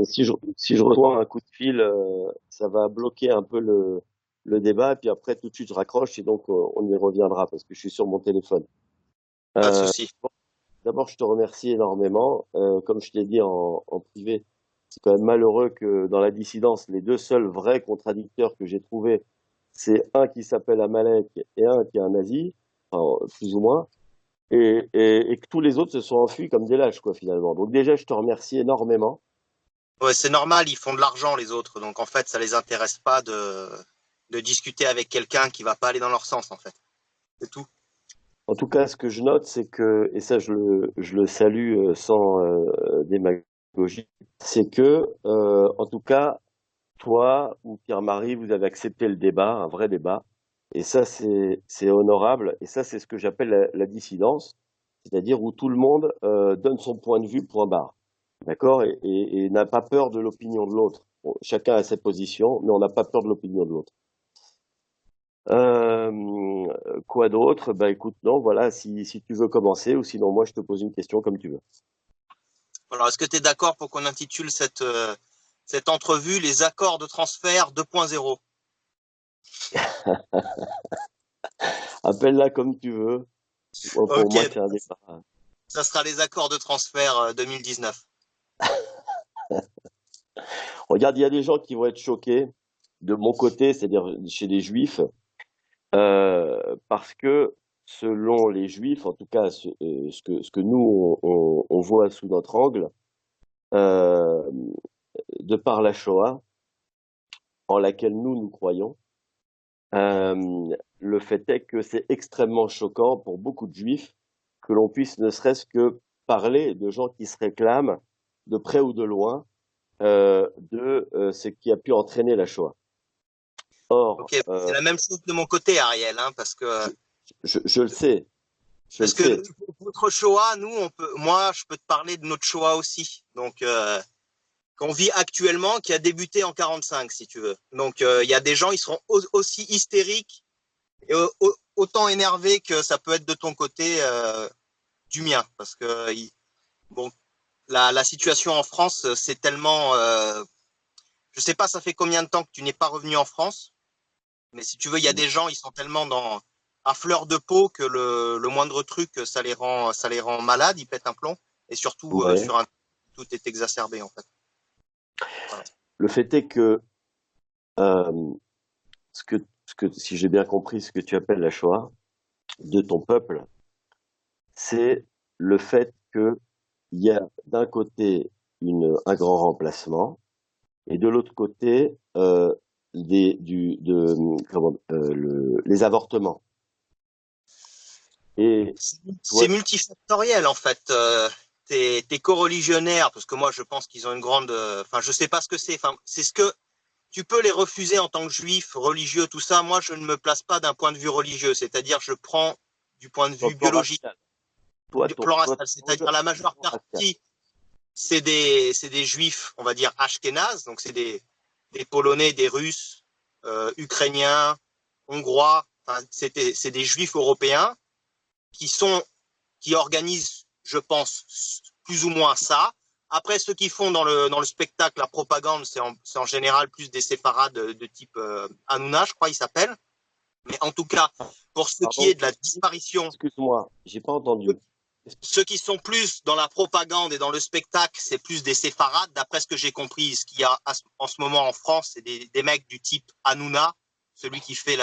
si je reçois un coup de fil, ça va bloquer un peu le débat, et puis après, tout de suite, je raccroche, et donc on y reviendra, parce que je suis sur mon téléphone. Pas de Euh, souci. D'abord, je te remercie énormément. Comme je t'ai dit en privé, c'est quand même malheureux que dans la dissidence, les deux seuls vrais contradicteurs que j'ai trouvés, c'est un qui s'appelle Amalek et un qui est un nazi, enfin, plus ou moins, et que tous les autres se sont enfuis comme des lâches, quoi, finalement. Donc déjà, je te remercie énormément. Ouais, c'est normal, ils font de l'argent les autres, donc en fait, ça les intéresse pas de discuter avec quelqu'un qui va pas aller dans leur sens, en fait. C'est tout. En tout cas, ce que je note, c'est que, et ça, je le salue sans démagogie, c'est que, en tout cas, toi ou Pierre-Marie, vous avez accepté le débat, un vrai débat. Et ça, c'est honorable. Et ça, c'est ce que j'appelle la dissidence, c'est-à-dire où tout le monde donne son point de vue, point barre. D'accord? Et n'a pas peur de l'opinion de l'autre. Bon, chacun a sa position, mais on n'a pas peur de l'opinion de l'autre. Quoi d'autre? Bah écoute, non, voilà, si tu veux commencer, ou sinon moi je te pose une question comme tu veux. Alors, est-ce que tu es d'accord pour qu'on intitule cette entrevue les accords de transfert 2.0? Appelle-la comme tu veux. Pour Ok, moi, c'est un débat. ça sera les accords de transfert 2019. Regarde, il y a des gens qui vont être choqués de mon côté, c'est-à-dire chez les Juifs, parce que selon les Juifs, en tout cas ce que nous on voit sous notre angle, euh, de par la Shoah, en laquelle nous croyons, le fait est que c'est extrêmement choquant pour beaucoup de Juifs que l'on puisse ne serait-ce que parler de gens qui se réclament de près ou de loin de ce qui a pu entraîner la Shoah. Or, Ok, c'est la même chose de mon côté, Ariel, hein, je le sais, je le parce que sais. votre Shoah, nous, moi, je peux te parler de notre Shoah aussi. Donc, qu'on vit actuellement, qui a débuté en 45, si tu veux. Donc, il y a des gens, ils seront aussi hystériques et autant énervés que ça peut être de ton côté, du mien, parce que bon, la situation en France, c'est tellement, je sais pas, ça fait combien de temps que tu n'es pas revenu en France, mais si tu veux, il y a des gens, ils sont tellement à fleur de peau que le moindre truc, ça les rend malades, ils pètent un plomb, et surtout Ouais. sur un tout est exacerbé en fait. Voilà. Le fait est que, euh, si j'ai bien compris ce que tu appelles la Shoah de ton peuple, c'est le fait qu'il y a d'un côté un grand remplacement et de l'autre côté les avortements. Et C'est toi, multifactoriel en fait. Tes co-religionnaires, parce que moi je pense qu'ils ont une grande, enfin je sais pas ce que c'est. Enfin c'est ce que tu peux les refuser en tant que juif, religieux, tout ça. Moi je ne me place pas d'un point de vue religieux, c'est-à-dire je prends du point de sur le vue plan biologique, racial, du plan toi, racial, c'est-à-dire la majeure racial. partie c'est des juifs, on va dire ashkénazes, donc c'est des Polonais, des Russes, Ukrainiens, Hongrois. Enfin, c'est des juifs européens qui sont qui organisent, je pense, plus ou moins ça. Après, ceux qui font dans le spectacle, la propagande, c'est en général plus des séfarades de type Hanouna, je crois, il s'appelle. Mais en tout cas, pour ce qui Pardon, est de la disparition, excuse-moi, j'ai pas entendu. ceux qui sont plus dans la propagande et dans le spectacle, c'est plus des séfarades. D'après ce que j'ai compris, ce qu'il y a en ce moment en France, c'est des mecs du type Hanouna, celui qui fait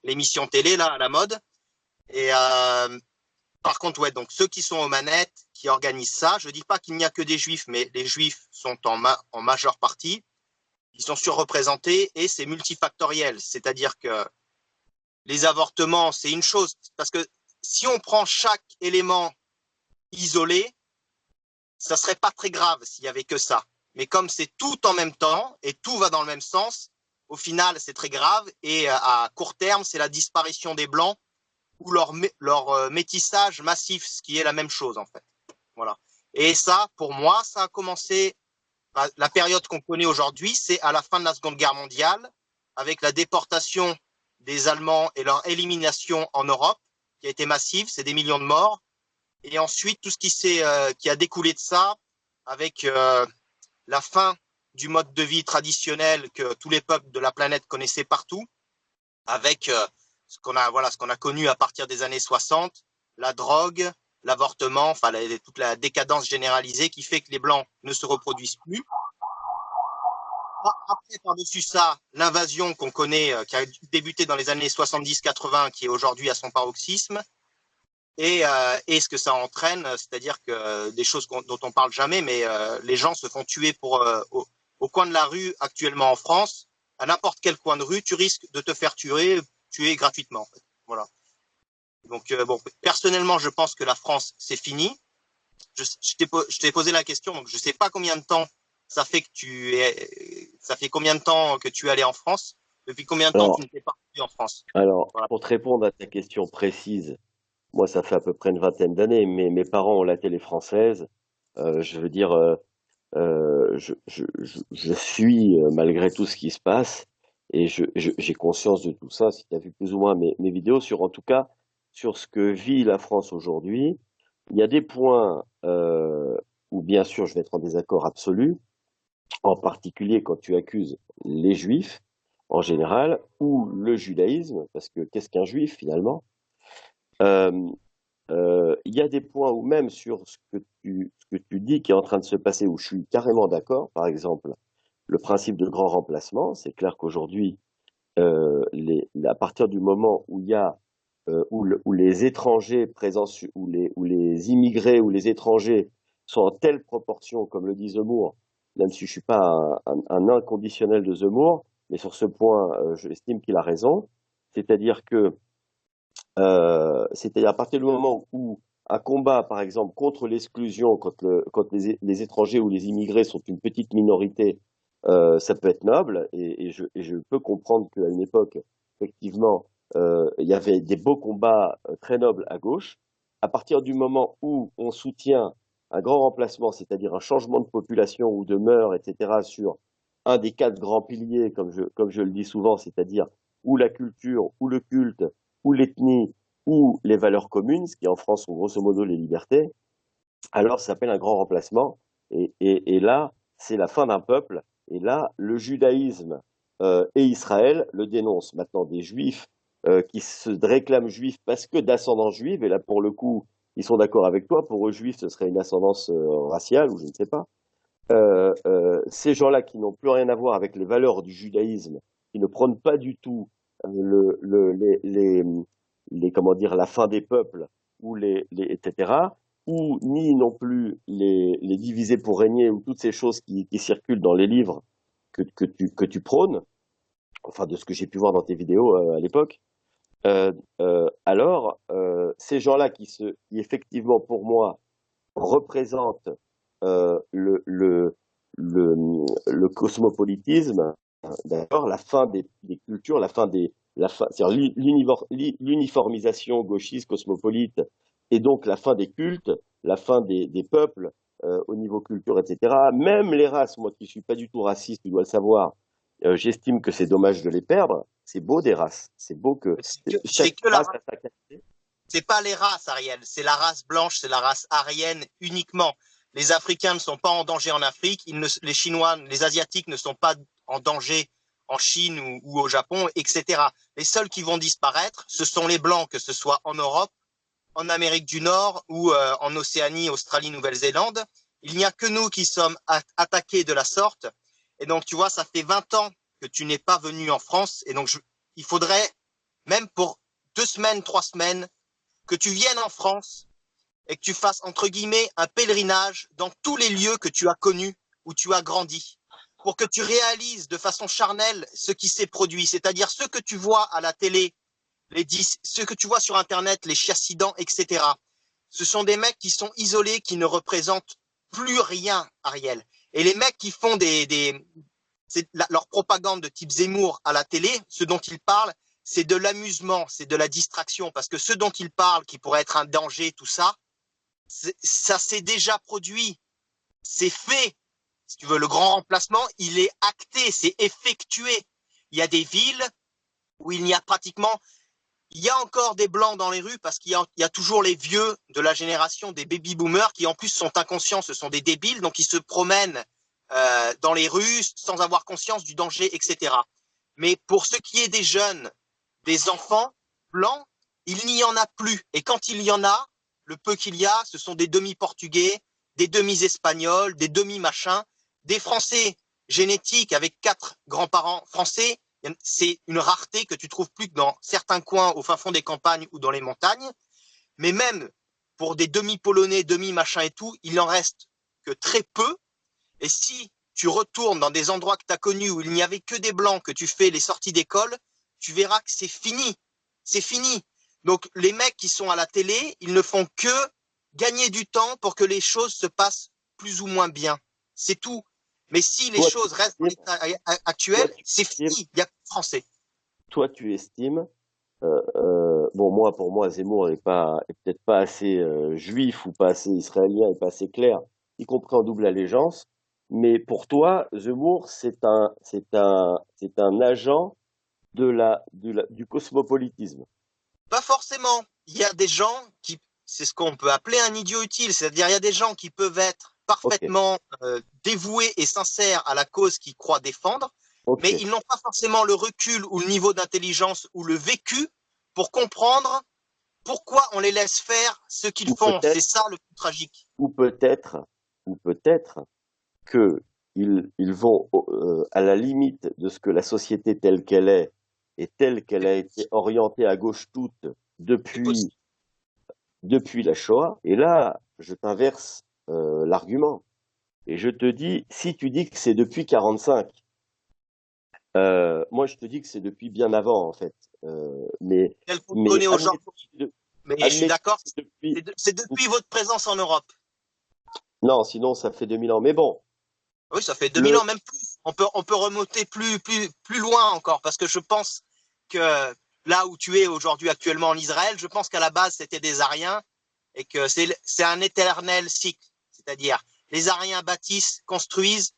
l'émission télé, là, à la mode. Et par contre, ouais, donc ceux qui sont aux manettes, qui organisent ça, je dis pas qu'il n'y a que des juifs, mais les juifs sont en majeure partie, ils sont surreprésentés et c'est multifactoriel. C'est-à-dire que les avortements, c'est une chose, parce que si on prend chaque élément isolé, ça serait pas très grave s'il y avait que ça. Mais comme c'est tout en même temps et tout va dans le même sens, au final, c'est très grave. Et à court terme, c'est la disparition des blancs ou leur métissage massif, ce qui est la même chose en fait. Voilà. Et ça, pour moi, ça a commencé, la période qu'on connaît aujourd'hui, c'est à la fin de la Seconde Guerre mondiale, avec la déportation des Allemands et leur élimination en Europe, qui a été massive, c'est des millions de morts. Et ensuite, tout ce qui a découlé de ça, avec la fin du mode de vie traditionnel que tous les peuples de la planète connaissaient partout, avec ce qu'on a connu à partir des années 60, la drogue, l'avortement, enfin toute la décadence généralisée qui fait que les Blancs ne se reproduisent plus. Après, par-dessus ça, l'invasion qu'on connaît, qui a débuté dans les années 70-80, qui est aujourd'hui à son paroxysme, et ce que ça entraîne, c'est-à-dire que des choses dont on parle jamais, mais les gens se font tuer au coin de la rue actuellement en France. À n'importe quel coin de rue, tu risques de te faire tuer gratuitement. En fait. Voilà. Donc bon, personnellement, je pense que la France, c'est fini. Je t'ai posé la question, donc je sais pas combien de temps ça fait combien de temps que tu es allé en France? Depuis combien de temps tu n'étais pas venu en France? Alors, Voilà. pour te répondre à ta question précise, moi, ça fait à peu près une vingtaine d'années, mais mes parents ont la télé française. Je veux dire, je suis malgré tout ce qui se passe et j'ai conscience de tout ça. Si tu as vu plus ou moins mes vidéos sur, en tout cas, sur ce que vit la France aujourd'hui, il y a des points où, bien sûr, je vais être en désaccord absolu, en particulier quand tu accuses les juifs en général ou le judaïsme, parce que qu'est-ce qu'un juif finalement? Euh, il y a des points où même sur ce que tu dis qui est en train de se passer, où je suis carrément d'accord. Par exemple, le principe de grand remplacement, c'est clair qu'aujourd'hui, à partir du moment où il y a où les étrangers présents, où les immigrés ou les étrangers sont en telle proportion, comme le dit Zemmour, même si je suis pas un inconditionnel de Zemmour, mais sur ce point, j'estime qu'il a raison. C'est-à-dire que c'est-à-dire à partir du moment où un combat, par exemple, contre l'exclusion, quand les étrangers ou les immigrés sont une petite minorité, ça peut être noble, et je peux comprendre qu'à une époque, effectivement, il y avait des beaux combats très nobles à gauche. À partir du moment où on soutient un grand remplacement, c'est-à-dire un changement de population ou de mœurs, etc., sur un des quatre grands piliers, comme je le dis souvent, c'est-à-dire ou la culture, ou le culte, ou l'ethnie, ou les valeurs communes, ce qui en France sont grosso modo les libertés, alors ça s'appelle un grand remplacement. Et là, c'est la fin d'un peuple. Et là, le judaïsme et Israël le dénoncent. Maintenant, des juifs qui se réclament juifs parce que d'ascendance juive, et là, pour le coup, ils sont d'accord avec toi, pour eux, juifs, ce serait une ascendance raciale, ou je ne sais pas. Ces gens-là qui n'ont plus rien à voir avec les valeurs du judaïsme, qui ne prônent pas du tout comment dire, la fin des peuples, ou etc., ou ni non plus les diviser pour régner, ou toutes ces choses qui circulent dans les livres que tu prônes, enfin de ce que j'ai pu voir dans tes vidéos à l'époque. Alors, ces gens-là qui effectivement pour moi représentent le cosmopolitisme, d'accord, la fin des cultures, c'est-à-dire l'uniformisation gauchiste cosmopolite, et donc la fin des cultes, la fin des peuples au niveau culture, etc. Même les races, moi qui ne suis pas du tout raciste, tu dois le savoir, j'estime que c'est dommage de les perdre. C'est beau des races, c'est beau que C'est chaque que race a sa qualité. c'est pas les races, Ariel, c'est la race blanche, c'est la race aryenne uniquement. Les Africains ne sont pas en danger en Afrique, les Chinois, les Asiatiques ne sont pas en danger en Chine ou au Japon, etc. Les seuls qui vont disparaître, ce sont les Blancs, que ce soit en Europe, en Amérique du Nord ou en Océanie, Australie, Nouvelle-Zélande. Il n'y a que nous qui sommes attaqués de la sorte. Et donc, tu vois, ça fait 20 ans que tu n'es pas venu en France. Et donc, il faudrait, même pour 2 semaines, 3 semaines, que tu viennes en France et que tu fasses, entre guillemets, un pèlerinage dans tous les lieux que tu as connus, où tu as grandi, pour que tu réalises de façon charnelle ce qui s'est produit, c'est-à-dire ce que tu vois à la télé, ce que tu vois sur Internet, les chassidans, etc. Ce sont des mecs qui sont isolés, qui ne représentent plus rien, Ariel. Et les mecs qui font leur propagande de type Zemmour à la télé, ce dont ils parlent, c'est de l'amusement, c'est de la distraction, parce que ce dont ils parlent, qui pourrait être un danger, tout ça, ça s'est déjà produit, c'est fait. Si tu veux, le grand remplacement, il est acté, c'est effectué. Il y a des villes où il y a encore des blancs dans les rues parce qu'il y a toujours les vieux de la génération des baby boomers qui en plus sont inconscients, ce sont des débiles, donc ils se promènent dans les rues sans avoir conscience du danger, etc. Mais pour ce qui est des jeunes, des enfants blancs, il n'y en a plus. Et quand il y en a, le peu qu'il y a, ce sont des demi-portugais, des demi-espagnols, des demi-machins, des Français génétiques avec 4 grands-parents français. C'est une rareté que tu trouves plus que dans certains coins au fin fond des campagnes ou dans les montagnes. Mais même pour des demi-polonais, demi-machins et tout, il n'en reste que très peu. Et si tu retournes dans des endroits que tu as connus où il n'y avait que des blancs, que tu fais les sorties d'école, tu verras que c'est fini. C'est fini. Donc les mecs qui sont à la télé, ils ne font que gagner du temps pour que les choses se passent plus ou moins bien. C'est tout. Mais si les Toi, choses restent dans estimes, l'état toi, actuel, tu c'est estimes, fini. Il n'y a plus de français. toi, tu estimes bon, moi, pour moi, Zemmour est peut-être pas assez juif ou pas assez israélien et pas assez clair, y compris en double allégeance. Mais pour toi, Zemmour, c'est un agent du cosmopolitisme. Pas forcément. Il y a des gens qui, c'est ce qu'on peut appeler un idiot utile, c'est-à-dire il y a des gens qui peuvent être Ok, parfaitement dévoués et sincères à la cause qu'ils croient défendre, ok. mais ils n'ont pas forcément le recul ou le niveau d'intelligence ou le vécu pour comprendre pourquoi on les laisse faire ce qu'ils Ou font. C'est peut-être, ça le plus tragique. ou peut-être, ou peut-être que ils vont à la limite de ce que la société telle qu'elle est et telle qu'elle a été orientée à gauche toute C'est depuis possible. depuis la Shoah. Et là, je t'inverse l'argument. Et je te dis, si tu dis que c'est depuis 45, moi je te dis que c'est depuis bien avant en fait. Mais, Tel qu'on le mais connaît admettons, aujourd'hui. Mais je suis admettons que d'accord, c'est depuis. c'est depuis votre présence en Europe. Non, sinon ça fait 2000 ans. Mais bon, Oui, ça fait 2000 le, ans, même plus. On peut remonter plus loin encore, parce que je pense que là où tu es aujourd'hui actuellement en Israël, je pense qu'à la base, c'était des Ariens et que c'est un éternel cycle. C'est-à-dire, les Ariens bâtissent, construisent,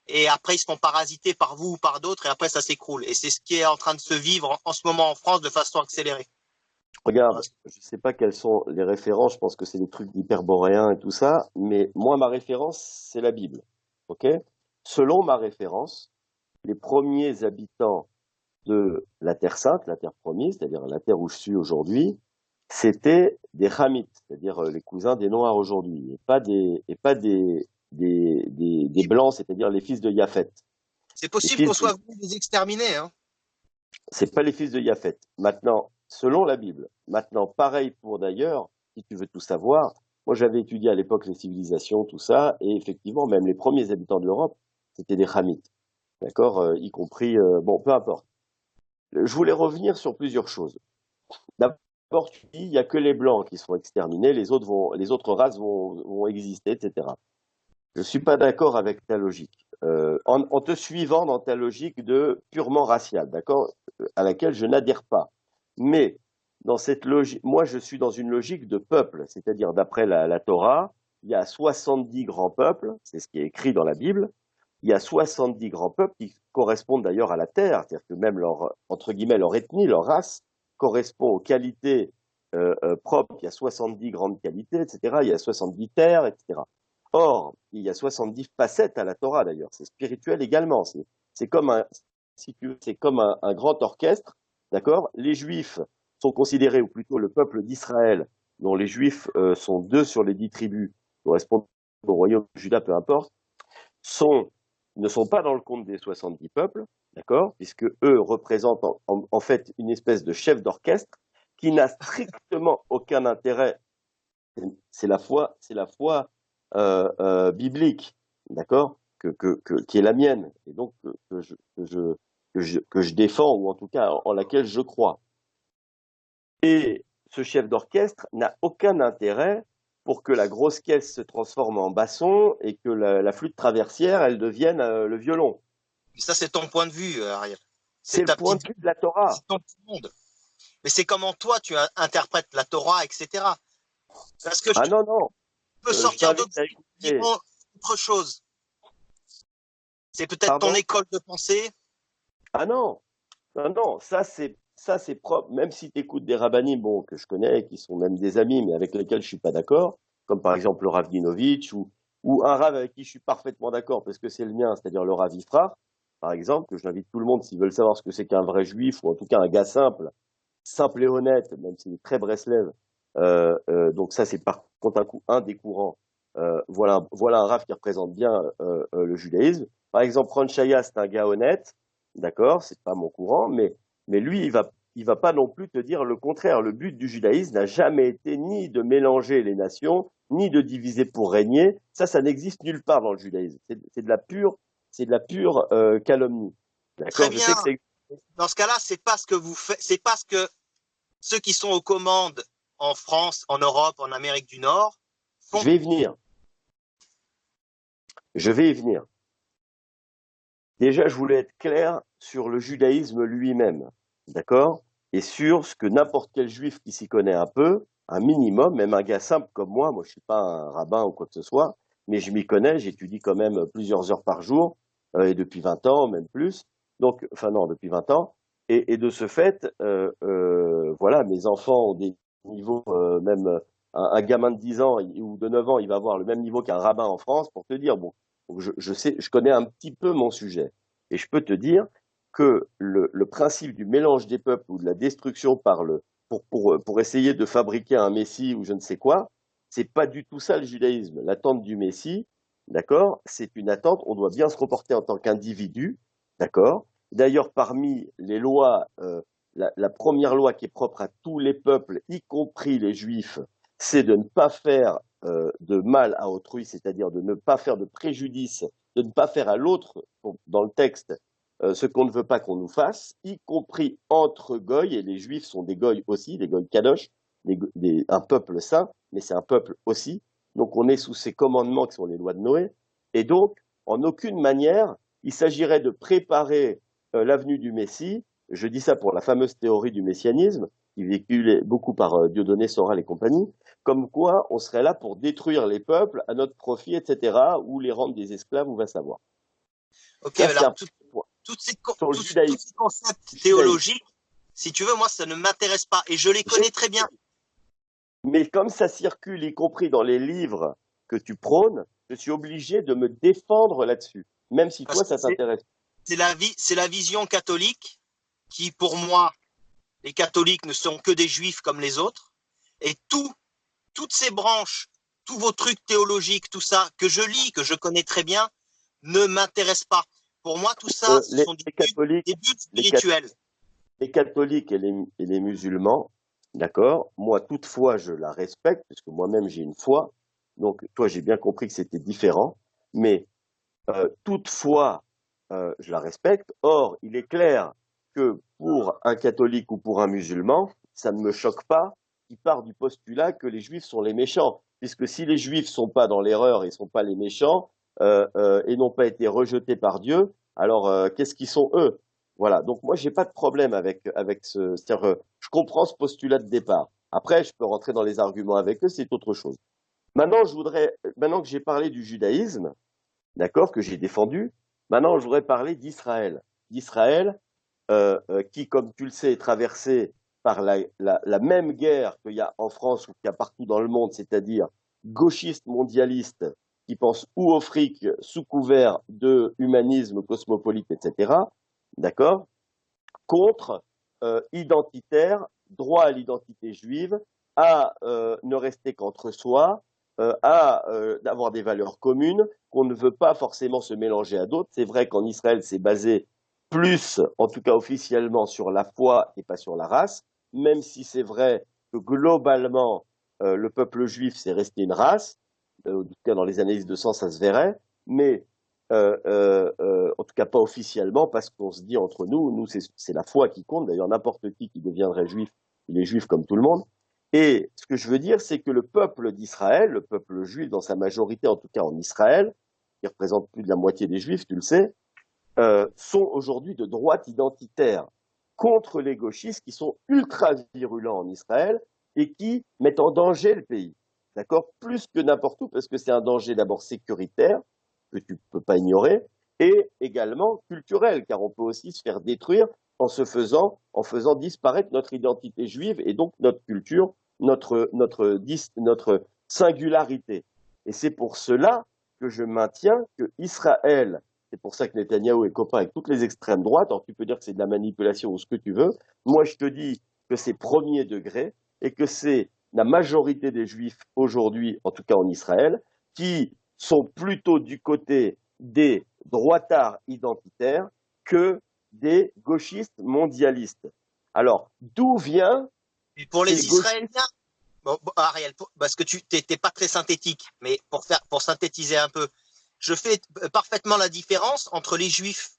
et après, ils se font parasiter par vous ou par d'autres, et après, ça s'écroule. Et c'est ce qui est en train de se vivre en ce moment en France de façon accélérée. regarde, Voilà. je sais pas quelles sont les références, je pense que c'est des trucs d'hyperboréens et tout ça, mais moi ma référence, c'est la Bible. Ok? Selon ma référence, les premiers habitants de la Terre Sainte, la Terre promise, c'est-à-dire la Terre où je suis aujourd'hui, c'était des Hamites, c'est-à-dire les cousins des Noirs aujourd'hui, et pas des Blancs, c'est-à-dire les fils de Japhet. C'est Les possible fils qu'on de, soit venu les exterminer, hein. c'est pas les fils de Japhet. Maintenant, selon la Bible, maintenant, pareil pour d'ailleurs, si tu veux tout savoir, moi j'avais étudié à l'époque les civilisations, tout ça, et effectivement, même les premiers habitants de l'Europe, c'était des Hamites, d'accord, y compris, bon, peu importe. Je voulais revenir sur plusieurs choses. D'abord, tu dis, il n'y a que les blancs qui sont exterminés, les autres races vont exister, etc. Je ne suis pas d'accord avec ta logique. En te suivant dans ta logique de purement raciale, d'accord, à laquelle je n'adhère pas. Mais dans cette logique, moi, je suis dans une logique de peuple, c'est-à-dire d'après la Torah, il y a 70 grands peuples, c'est ce qui est écrit dans la Bible. Il y a 70 grands peuples qui correspondent d'ailleurs à la terre, c'est-à-dire que même leur, entre guillemets, leur ethnie, leur race correspond aux qualités propres. Il y a 70 grandes qualités, etc. Il y a 70 terres, etc. Or, il y a 70 facettes à la Torah d'ailleurs. C'est spirituel également. C'est comme un, si tu veux, c'est comme un grand orchestre, d'accord. Les Juifs sont considérés, ou plutôt le peuple d'Israël, dont les Juifs sont 2 sur les 10 tribus, correspondent au royaume de Juda, peu importe, sont ne sont pas dans le compte des 70 peuples, d'accord, puisque eux représentent en fait une espèce de chef d'orchestre qui n'a strictement aucun intérêt. C'est la foi biblique, d'accord, qui est la mienne, et donc que je défends, ou en tout cas en laquelle je crois. Et ce chef d'orchestre n'a aucun intérêt pour que la grosse caisse se transforme en basson et que la flûte traversière, elle devienne le violon. Ça, c'est ton point de vue, Ariel. C'est C'est le ta point petite, de vue de la Torah. c'est ton petit monde. Mais c'est comment toi tu interprètes la Torah, etc. Parce que je Ah non, non, peux je sortir t'invite d'autres à qui écouter. diront autre chose. C'est peut-être ton Pardon? école de pensée. Ah non, non, non, ça c'est propre. Même si tu écoutes des rabbinim, bon, que je connais, qui sont même des amis, mais avec lesquels je suis pas d'accord, comme par exemple le Rav Ginovitch ou un rave avec qui je suis parfaitement d'accord parce que c'est le mien, c'est-à-dire le Rav Ifrach, par exemple, que j'invite tout le monde s'ils veulent savoir ce que c'est qu'un vrai juif, ou en tout cas un gars simple, simple et honnête, même s'il est très Breslev. Donc ça, c'est par contre un des courants. Voilà un Rav qui représente bien le judaïsme. Par exemple, Ron Chaya, c'est un gars honnête, d'accord, c'est pas mon courant, mais lui, il va pas non plus te dire le contraire. Le but du judaïsme n'a jamais été ni de mélanger les nations, ni de diviser pour régner. Ça n'existe nulle part dans le judaïsme. C'est de la pure calomnie. Très D'accord. Je bien. sais que c'est. Dans ce cas-là, c'est pas ce que vous faites, c'est pas ce que ceux qui sont aux commandes en France, en Europe, en Amérique du Nord Je font. vais y venir. Je vais y venir. Déjà, je voulais être clair sur le judaïsme lui-même, d'accord? Et sur ce que n'importe quel juif qui s'y connaît un peu, un minimum, même un gars simple comme moi je suis pas un rabbin ou quoi que ce soit, mais je m'y connais, j'étudie quand même plusieurs heures par jour, et depuis 20 ans, même plus. Donc, enfin non, depuis 20 ans. Et de ce fait, voilà, mes enfants ont des niveaux, même un gamin de 10 ans ou de 9 ans, il va avoir le même niveau qu'un rabbin en France, pour te dire, bon, donc je sais, je connais un petit peu mon sujet. Et je peux te dire que le principe du mélange des peuples ou de la destruction pour essayer de fabriquer un Messie ou je ne sais quoi, c'est pas du tout ça le judaïsme. L'attente du Messie, d'accord, c'est une attente, on doit bien se comporter en tant qu'individu, d'accord. D'ailleurs, parmi les lois, la première loi qui est propre à tous les peuples, y compris les juifs, c'est de ne pas faire de mal à autrui, c'est-à-dire de ne pas faire de préjudice, de ne pas faire à l'autre, dans le texte, ce qu'on ne veut pas qu'on nous fasse, y compris entre goy, et les juifs sont des goy aussi, des goy kadosh, un peuple saint, mais c'est un peuple aussi. Donc on est sous ces commandements qui sont les lois de Noé. Et donc, en aucune manière, il s'agirait de préparer l'avenue du Messie. Je dis ça pour la fameuse théorie du messianisme, qui est véhiculée beaucoup par Dieudonné Soral et compagnie, comme quoi on serait là pour détruire les peuples à notre profit, etc., ou les rendre des esclaves, on va savoir. Ok, Ça, mais c'est alors un point. Sur le tous judaïsme. ces concepts Judaïsme. théologiques, si tu veux, moi, ça ne m'intéresse pas et je les connais très bien. Mais comme ça circule, y compris dans les livres que tu prônes, je suis obligé de me défendre là-dessus, même si Parce toi, que ça t'intéresse. c'est la vision catholique qui, pour moi, les catholiques ne sont que des juifs comme les autres. Et toutes ces branches, tous vos trucs théologiques, tout ça, que je lis, que je connais très bien, ne m'intéressent pas. Pour moi, tout ça, ce sont Les catholiques, des buts les, spirituels. les catholiques et les musulmans, d'accord, moi, toutefois, je la respecte, parce que moi-même, j'ai une foi. Donc, toi, j'ai bien compris que c'était différent. Mais toutefois, je la respecte. Or, il est clair que pour un catholique ou pour un musulman, ça ne me choque pas qu'il part du postulat que les juifs sont les méchants. Puisque si les juifs sont pas dans l'erreur et ne sont pas les méchants, et n'ont pas été rejetés par Dieu, alors qu'est-ce qu'ils sont eux? Voilà. Donc moi, j'ai pas de problème avec ce. C'est-à-dire, je comprends ce postulat de départ. Après, je peux rentrer dans les arguments avec eux, c'est autre chose. Maintenant que j'ai parlé du judaïsme, d'accord, que j'ai défendu. Maintenant, je voudrais parler d'Israël. D'Israël, qui, comme tu le sais, est traversé par la même guerre qu'il y a en France ou qu'il y a partout dans le monde, c'est-à-dire gauchistes mondialistes qui pensent ou au fric sous couvert de humanisme cosmopolite, etc., d'accord, contre identitaire, droit à l'identité juive, à ne rester qu'entre soi, à avoir des valeurs communes, qu'on ne veut pas forcément se mélanger à d'autres. C'est vrai qu'en Israël, c'est basé plus, en tout cas officiellement, sur la foi et pas sur la race, même si c'est vrai que globalement, le peuple juif, c'est resté une race. En tout cas, dans les années 200, ça se verrait. Mais en tout cas pas officiellement, parce qu'on se dit entre nous c'est la foi qui compte. D'ailleurs, n'importe qui deviendrait juif, il est juif comme tout le monde. Et ce que je veux dire, c'est que le peuple d'Israël, le peuple juif dans sa majorité, en tout cas en Israël, qui représente plus de la moitié des juifs, tu le sais, sont aujourd'hui de droite identitaire contre les gauchistes qui sont ultra virulents en Israël et qui mettent en danger le pays. D'accord? Plus que n'importe où, parce que c'est un danger d'abord sécuritaire, que tu ne peux pas ignorer, et également culturel, car on peut aussi se faire détruire en faisant disparaître notre identité juive et donc notre culture, notre singularité. Et c'est pour cela que je maintiens que Israël, c'est pour ça que Netanyahou est copain avec toutes les extrêmes droites, alors tu peux dire que c'est de la manipulation ou ce que tu veux, moi je te dis que c'est premier degré et que c'est la majorité des juifs aujourd'hui, en tout cas en Israël, qui sont plutôt du côté des droitards identitaires que des gauchistes mondialistes. Alors, d'où vient Et pour ces les gauchistes? Israéliens, Ariel, parce que tu n'étais pas très synthétique, mais pour synthétiser un peu, je fais parfaitement la différence entre les Juifs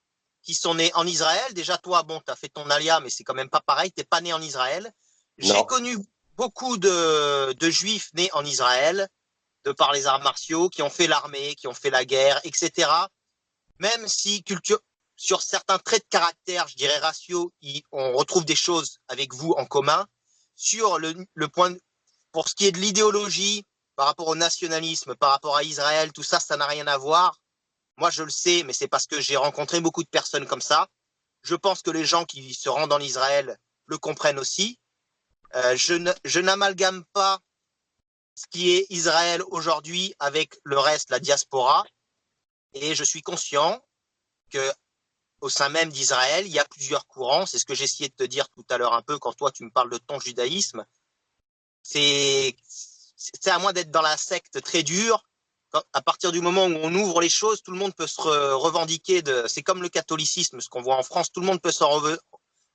qui sont nés en Israël. Déjà, toi, bon, tu as fait ton alia, mais c'est quand même pas pareil, tu n'es pas né en Israël. J'ai Non. connu beaucoup de Juifs nés en Israël, de par les arts martiaux, qui ont fait l'armée, qui ont fait la guerre, etc. Même si sur certains traits de caractère, je dirais raciaux, on retrouve des choses avec vous en commun. Sur le point, pour ce qui est de l'idéologie, par rapport au nationalisme, par rapport à Israël, tout ça, ça n'a rien à voir. Moi, je le sais, mais c'est parce que j'ai rencontré beaucoup de personnes comme ça. Je pense que les gens qui se rendent en Israël le comprennent aussi. Je n'amalgame pas ce qui est Israël aujourd'hui avec le reste, la diaspora. Et je suis conscient que au sein même d'Israël, il y a plusieurs courants. C'est ce que j'essayais de te dire tout à l'heure un peu quand toi tu me parles de ton judaïsme. C'est à moins d'être dans la secte très dure. À partir du moment où on ouvre les choses, tout le monde peut se revendiquer de. C'est comme le catholicisme, ce qu'on voit en France. Tout le monde peut se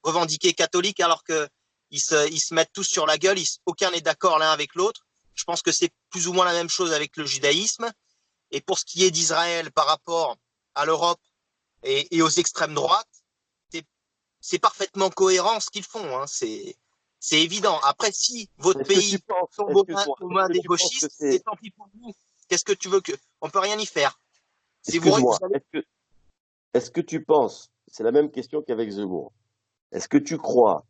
revendiquer catholique alors que ils se mettent tous sur la gueule. Aucun n'est d'accord l'un avec l'autre. Je pense que c'est plus ou moins la même chose avec le judaïsme. Et pour ce qui est d'Israël par rapport à l'Europe et aux extrêmes droites, c'est parfaitement cohérent ce qu'ils font. Hein. C'est évident. Après, si votre Est-ce que tu pays penses, tombe excuse-moi, aux est-ce mains que des tu penses que gauchistes, c'est c'est, tant pis pour vous. Qu'est-ce que tu veux que. On peut rien y faire. Si vous excuse-moi, allez. est-ce que tu penses, c'est la même question qu'avec Zemmour, est-ce que tu crois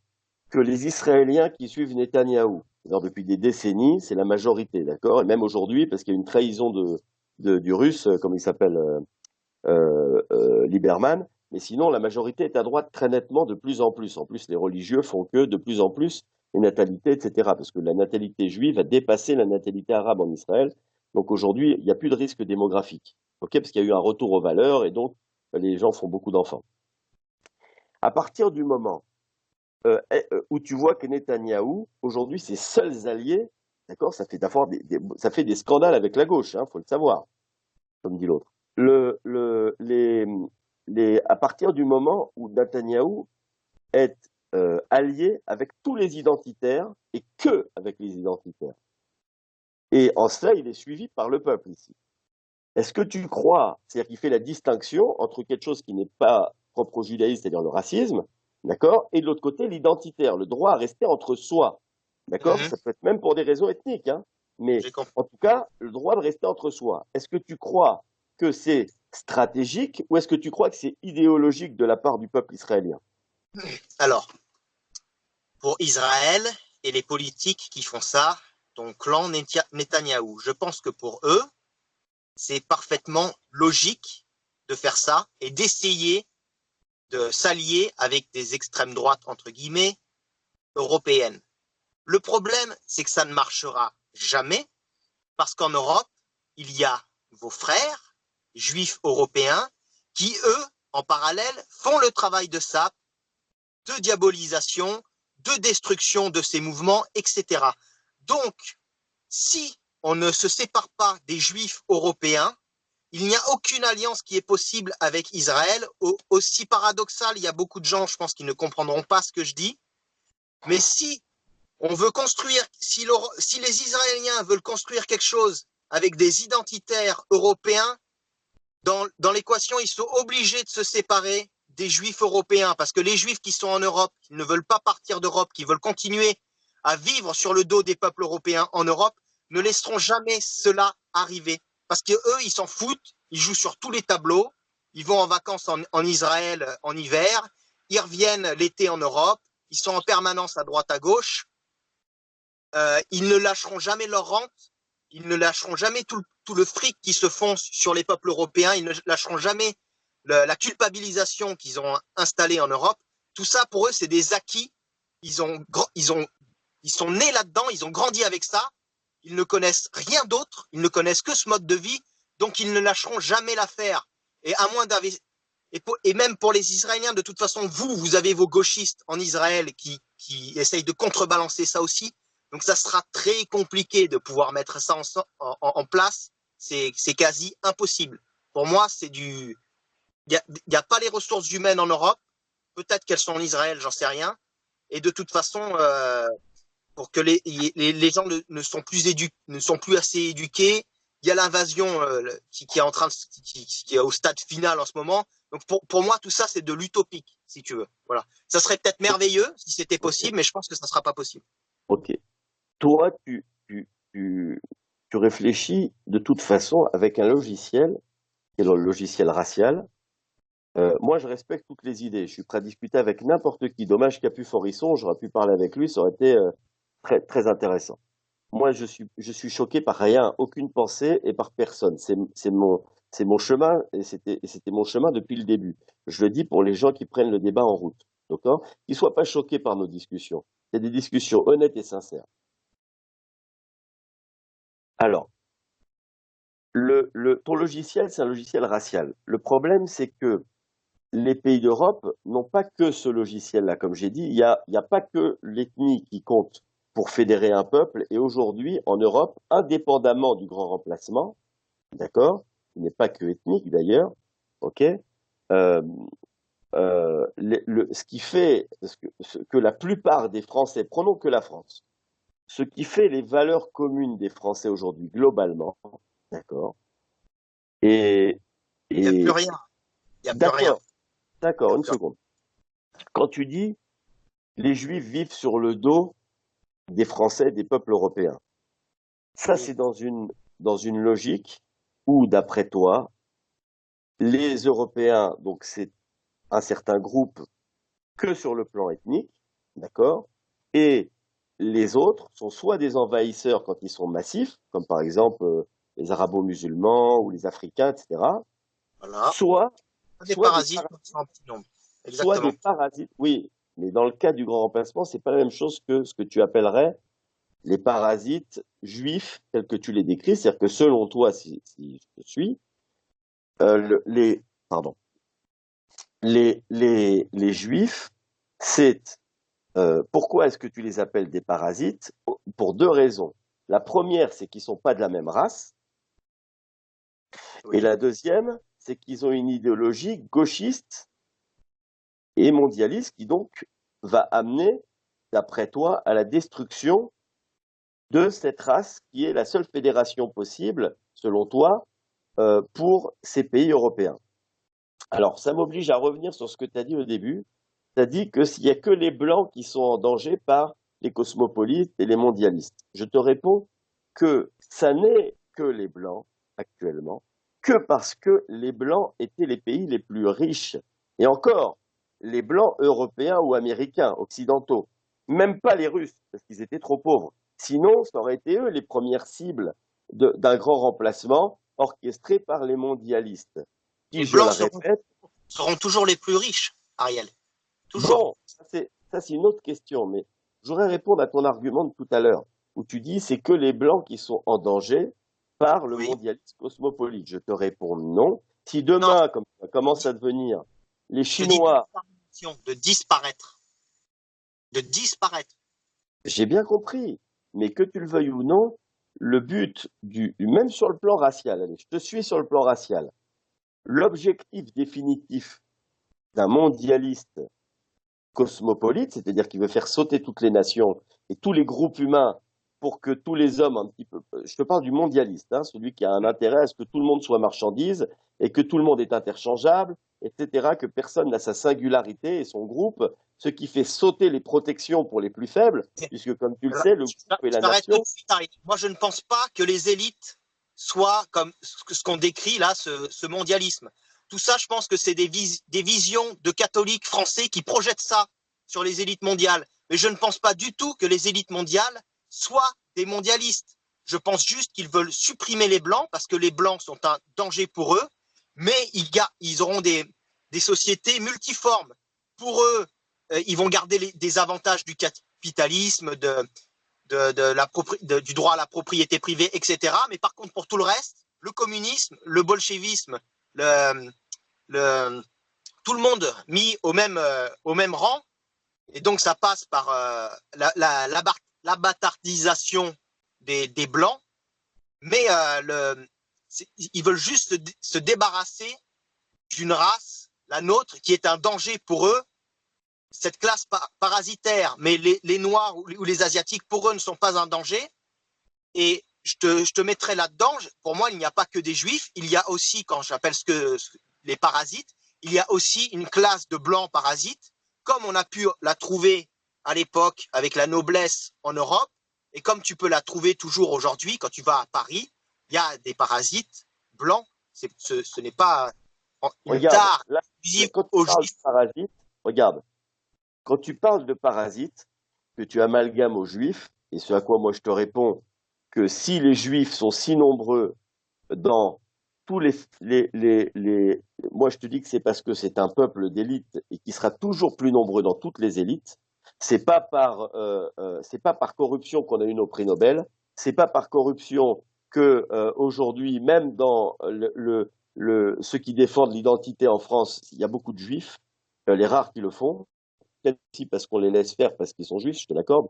que les Israéliens qui suivent Netanyahou, alors depuis des décennies, c'est la majorité, d'accord? Et même aujourd'hui, parce qu'il y a une trahison du russe, comme il s'appelle, Lieberman, mais sinon, la majorité est à droite très nettement de plus en plus. En plus, les religieux font que de plus en plus les natalités, etc. Parce que la natalité juive a dépassé la natalité arabe en Israël. Donc aujourd'hui, il n'y a plus de risque démographique. Ok, parce qu'il y a eu un retour aux valeurs et donc les gens font beaucoup d'enfants. À partir du moment où tu vois que Netanyahou, aujourd'hui, ses seuls alliés, d'accord, ça fait d'abord ça fait des scandales avec la gauche, il faut le savoir, comme dit l'autre. Le, à partir du moment où Netanyahou est allié avec tous les identitaires et que avec les identitaires. Et en cela, il est suivi par le peuple ici. Est-ce que tu crois, c'est-à-dire qu'il fait la distinction entre quelque chose qui n'est pas propre au judaïsme, c'est-à-dire le racisme, d'accord, et de l'autre côté, l'identitaire, le droit à rester entre soi, d'accord? Mhm, Ça peut être même pour des raisons ethniques, hein, mais j'ai compris. en tout cas, le droit de rester entre soi. Est-ce que tu crois que c'est stratégique ou est-ce que tu crois que c'est idéologique de la part du peuple israélien? Alors, pour Israël et les politiques qui font ça, ton clan Netanyahou, je pense que pour eux, c'est parfaitement logique de faire ça et d'essayer de s'allier avec des extrêmes droites, entre guillemets, européennes. Le problème, c'est que ça ne marchera jamais parce qu'en Europe, il y a vos frères juifs européens qui, eux, en parallèle, font le travail de sape, de diabolisation, de destruction de ces mouvements, etc. Donc, si on ne se sépare pas des juifs européens, il n'y a aucune alliance qui est possible avec Israël. Aussi paradoxal, il y a beaucoup de gens, je pense, qui ne comprendront pas ce que je dis. Mais si on veut construire, si les Israéliens veulent construire quelque chose avec des identitaires européens, dans l'équation, ils sont obligés de se séparer des juifs européens, parce que les juifs qui sont en Europe, qui ne veulent pas partir d'Europe, qui veulent continuer à vivre sur le dos des peuples européens en Europe, ne laisseront jamais cela arriver. Parce qu'eux, ils s'en foutent, ils jouent sur tous les tableaux, ils vont en vacances en Israël en hiver, ils reviennent l'été en Europe, ils sont en permanence à droite à gauche, ils ne lâcheront jamais leur rente, ils ne lâcheront jamais tout le fric qui se font sur les peuples européens, ils ne lâcheront jamais la culpabilisation qu'ils ont installée en Europe. Tout ça, pour eux, c'est des acquis. Ils, ont, ils, ont, ils sont nés là-dedans, ils ont grandi avec ça, ils ne connaissent rien d'autre, ils ne connaissent que ce mode de vie. donc ils ne lâcheront jamais l'affaire. Et à moins d'investir. Et même pour les Israéliens, de toute façon, vous avez vos gauchistes en Israël qui essayent de contrebalancer ça aussi. Donc ça sera très compliqué de pouvoir mettre ça en place. C'est quasi impossible. Pour moi, c'est du. Il n'y a pas les ressources humaines en Europe. Peut-être qu'elles sont en Israël, j'en sais rien. Et de toute façon, pour que les gens ne sont plus assez éduqués. Il y a l'invasion qui est en train qui est au stade final en ce moment. Donc pour moi, tout ça, c'est de l'utopique, si tu veux. Voilà. Ça serait peut-être merveilleux si c'était possible, mais je pense que ça ne sera pas possible. Ok. Toi, tu réfléchis de toute façon avec un logiciel, qui est le logiciel racial. Moi, je respecte toutes les idées. Je suis prêt à discuter avec n'importe qui. Dommage qu'il n'y a plus Forisson. J'aurais pu parler avec lui. Ça aurait été très, très intéressant. Moi, je suis choqué par rien, aucune pensée et par personne. C'est mon chemin et c'était mon chemin depuis le début. Je le dis pour les gens qui prennent le débat en route. D'accord? Qu'ils ne soient pas choqués par nos discussions. C'est des discussions honnêtes et sincères. Alors, ton logiciel, c'est un logiciel racial. Le problème, c'est que les pays d'Europe n'ont pas que ce logiciel-là. Comme j'ai dit, il y a pas que l'ethnie qui compte pour fédérer un peuple. Et aujourd'hui, en Europe, indépendamment du grand remplacement, d'accord, qui n'est pas que ethnique d'ailleurs, ok, euh, ce qui fait que la plupart des Français, prenons que la France, ce qui fait les valeurs communes des Français aujourd'hui globalement, d'accord, et, Il n'y a plus et rien. Il n'y a plus rien. d'accord, d'accord, une seconde. Quand tu dis les Juifs vivent sur le dos des Français, des peuples européens, ça c'est dans une logique où, d'après toi, les Européens, donc c'est un certain groupe que sur le plan ethnique, d'accord, et les autres sont soit des envahisseurs quand ils sont massifs, comme par exemple les arabo-musulmans ou les Africains, etc., Voilà. soit, Des soit, des, parasites en petit nombre. soit des Exactement. parasites. Oui, mais dans le cas du grand remplacement, c'est pas la même chose que ce que tu appellerais les parasites juifs tels que tu les décris. C'est-à-dire que selon toi, si je te suis, pardon, les juifs, c'est pourquoi est-ce que tu les appelles des parasites? Pour deux raisons. La première, c'est qu'ils sont pas de la même race. Oui. Et la deuxième, c'est qu'ils ont une idéologie gauchiste et mondialiste qui donc va amener, d'après toi, à la destruction de cette race qui est la seule fédération possible, selon toi, pour ces pays européens. Alors, ça m'oblige à revenir sur ce que tu as dit au début. Tu as dit qu'il n'y a que les Blancs qui sont en danger par les cosmopolites et les mondialistes. Je te réponds que ça n'est que les Blancs actuellement, que parce que les Blancs étaient les pays les plus riches. Et encore, les Blancs européens ou américains, occidentaux, même pas les Russes, parce qu'ils étaient trop pauvres. Sinon, ça aurait été eux les premières cibles d'un grand remplacement orchestré par les mondialistes, qui, Les je le blancs répète, seront toujours les plus riches, Ariel. Toujours. bon, ça c'est une autre question, mais je voudrais répondre à ton argument de tout à l'heure, où tu dis c'est que les Blancs qui sont en danger par le Oui. mondialisme cosmopolite. Je te réponds non. Si Non, demain, comme ça commence à devenir, les je te dis Chinois, de disparaître. De disparaître. j'ai bien compris, mais que tu le veuilles ou non, le but même sur le plan racial, allez, je te suis sur le plan racial, l'objectif définitif d'un mondialiste cosmopolite, c'est-à-dire qu'il veut faire sauter toutes les nations et tous les groupes humains pour que tous les hommes, un petit peu, je te parle du mondialiste, hein, celui qui a un intérêt à ce que tout le monde soit marchandise et que tout le monde est interchangeable, etc., que personne n'a sa singularité et son groupe, ce qui fait sauter les protections pour les plus faibles, puisque comme tu le sais, le groupe et la Je t'arrête tout nation. de suite, Ariel. Moi, je ne pense pas que les élites soient comme ce qu'on décrit là, ce mondialisme. Tout ça, je pense que c'est des visions de catholiques français qui projettent ça sur les élites mondiales. Mais je ne pense pas du tout que les élites mondiales soient des mondialistes. Je pense juste qu'ils veulent supprimer les blancs parce que les blancs sont un danger pour eux, mais ils auront des sociétés multiformes. Pour eux, ils vont garder des avantages du capitalisme, du droit à la propriété privée, etc. Mais par contre, pour tout le reste, le communisme, le bolchevisme, le, le, tout le monde mis au même rang. Et donc, ça passe par l'abattardisation des Blancs. Mais ils veulent juste se débarrasser d'une race, la nôtre, qui est un danger pour eux, cette classe parasitaire. Mais les Noirs ou les Asiatiques, pour eux, ne sont pas un danger. Et je te mettrai là-dedans. Pour moi, il n'y a pas que des Juifs. Il y a aussi, quand j'appelle les parasites, il y a aussi une classe de blancs parasites, comme on a pu la trouver à l'époque avec la noblesse en Europe, et comme tu peux la trouver toujours aujourd'hui quand tu vas à Paris, il y a des parasites blancs. Ce n'est pas une Regarde, tare là, visible quand tu aux parles de Juifs. parasites, regarde, quand tu parles de parasites, que tu amalgames aux juifs, et ce à quoi moi je te réponds que si les juifs sont si nombreux dans tous moi je te dis que c'est parce que c'est un peuple d'élite et qui sera toujours plus nombreux dans toutes les élites. C'est pas par corruption qu'on a eu nos prix Nobel. C'est pas par corruption que aujourd'hui, même dans ceux qui défendent l'identité en France, il y a beaucoup de juifs, les rares qui le font, peut-être aussi parce qu'on les laisse faire parce qu'ils sont juifs, je te l'accorde.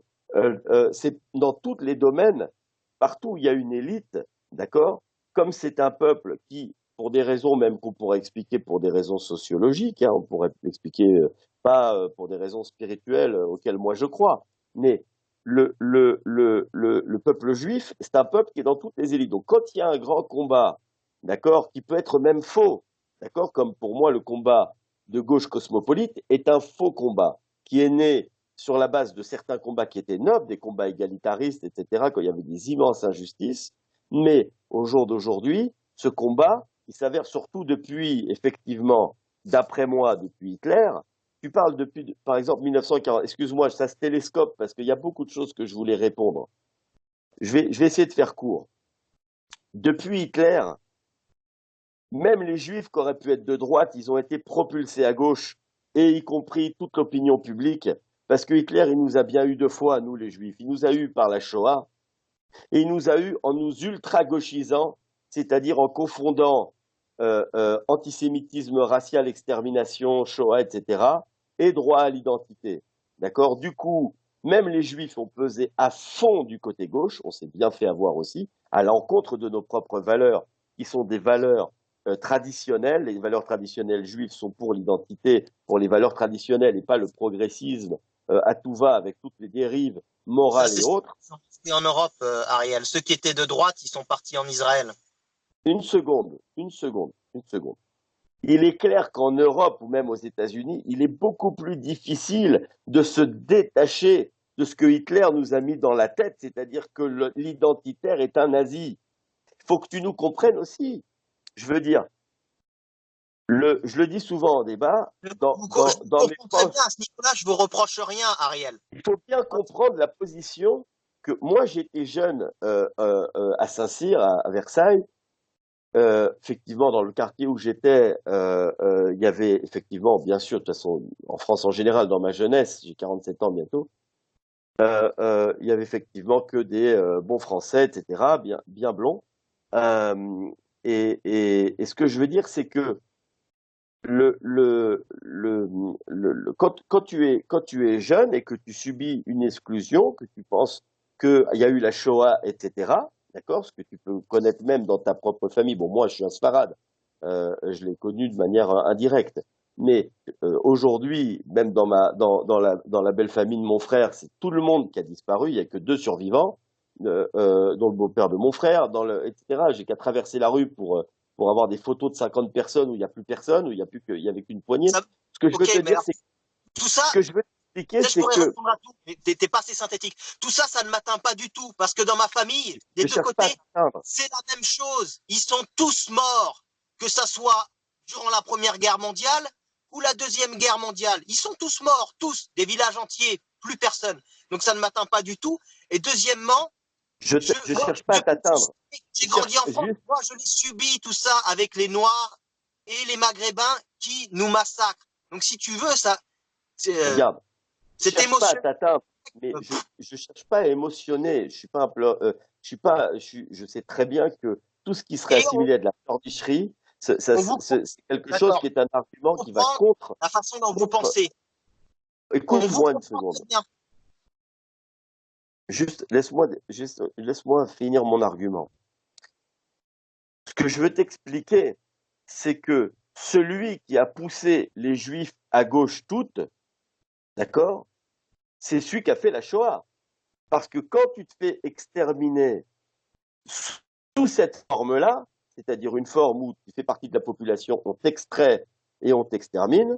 C'est dans tous les domaines, partout où il y a une élite, d'accord, comme c'est un peuple qui, pour des raisons même qu'on pourrait expliquer pour des raisons sociologiques, on pourrait l'expliquer pas pour des raisons spirituelles auxquelles moi je crois, mais le peuple juif, c'est un peuple qui est dans toutes les élites. Donc quand il y a un grand combat, d'accord, qui peut être même faux, d'accord, comme pour moi le combat de gauche cosmopolite est un faux combat qui est né sur la base de certains combats qui étaient nobles, des combats égalitaristes, etc., quand il y avait des immenses injustices. Mais au jour d'aujourd'hui, ce combat, il s'avère surtout depuis, effectivement, d'après moi, depuis Hitler, tu parles depuis, par exemple, 1940, excuse-moi, ça se télescope parce qu'il y a beaucoup de choses que je voulais répondre. Je vais essayer de faire court. Depuis Hitler, même les juifs qui auraient pu être de droite, ils ont été propulsés à gauche, et y compris toute l'opinion publique, parce que Hitler, il nous a bien eu deux fois, nous les juifs. Il nous a eu par la Shoah, et il nous a eu en nous ultra-gauchisant, c'est-à-dire en confondant antisémitisme racial, extermination, Shoah, etc., et droit à l'identité. D'accord. Du coup, même les juifs ont pesé à fond du côté gauche, on s'est bien fait avoir aussi, à l'encontre de nos propres valeurs, qui sont des valeurs traditionnelles. Les valeurs traditionnelles juives sont pour l'identité, pour les valeurs traditionnelles, et pas le progressisme à tout va avec toutes les dérives Ça, morales c'est et autres. en Europe, Ariel. Ceux qui étaient de droite, ils sont partis en Israël. Une seconde, une seconde, une seconde. Il est clair qu'en Europe ou même aux États-Unis, il est beaucoup plus difficile de se détacher de ce que Hitler nous a mis dans la tête, c'est-à-dire que l'identitaire est un nazi. Il faut que tu nous comprennes aussi. Je veux dire, je le dis souvent en débat, Je dans, vous, dans, je vous dans mes comprends très bien posts, à ce niveau-là. Je vous reproche rien, Ariel. il faut bien comprendre la position que moi j'étais jeune à Saint-Cyr, à Versailles. Effectivement, dans le quartier où j'étais, il y avait effectivement, bien sûr, de toute façon, en France en général, dans ma jeunesse, j'ai 47 ans bientôt, il y avait effectivement que des bons Français, etc., bien, bien blonds. Euh, et ce que je veux dire, c'est que quand tu es jeune et que tu subis une exclusion, que tu penses qu'il y a eu la Shoah, etc., d'accord, ce que tu peux connaître même dans ta propre famille. Bon, moi, je suis un sfarade, je l'ai connu de manière indirecte. Mais aujourd'hui, même dans la belle famille de mon frère, c'est tout le monde qui a disparu, il n'y a que deux survivants, dont le beau-père de mon frère, etc. J'ai qu'à traverser la rue pour avoir des photos de 50 personnes où il n'y a plus personne, où il y avait qu'une poignée. Ça, Ce que je veux ok, te mais dire, alors, c'est tout ça, ce que je veux t'expliquer, peut-être je c'est pourrais que répondre à tout, mais t'es pas assez synthétique. Tout ça, ça ne m'atteint pas du tout, parce que dans ma famille, des je deux cherche pas à côtés, t'atteindre. c'est la même chose. Ils sont tous morts, que ça soit durant la Première Guerre mondiale ou la Deuxième Guerre mondiale. Ils sont tous morts, tous, des villages entiers, plus personne. Donc ça ne m'atteint pas du tout. Et deuxièmement, Je moi, cherche pas à t'atteindre. j'ai Je grandi cherche en France, juste, moi je l'ai subi tout ça avec les Noirs et les Maghrébins qui nous massacrent. Donc si tu veux, ça, c'est regarde, je cherche pas à émotionnel. t'atteindre, mais je cherche pas à émotionner. Je suis pas un je sais très bien que tout ce qui serait Et assimilé à de la pleurnicherie, c'est on vous quelque chose d'accord. qui est un argument qui va Comprendre contre, la façon dont vous contre. pensez. On vous Écoute-moi une comprend seconde. très bien. Juste, laisse-moi finir mon argument. Ce que je veux t'expliquer, c'est que celui qui a poussé les Juifs à gauche toutes, d'accord, c'est celui qui a fait la Shoah. Parce que quand tu te fais exterminer sous cette forme-là, c'est-à-dire une forme où tu fais partie de la population, on t'extrait et on t'extermine,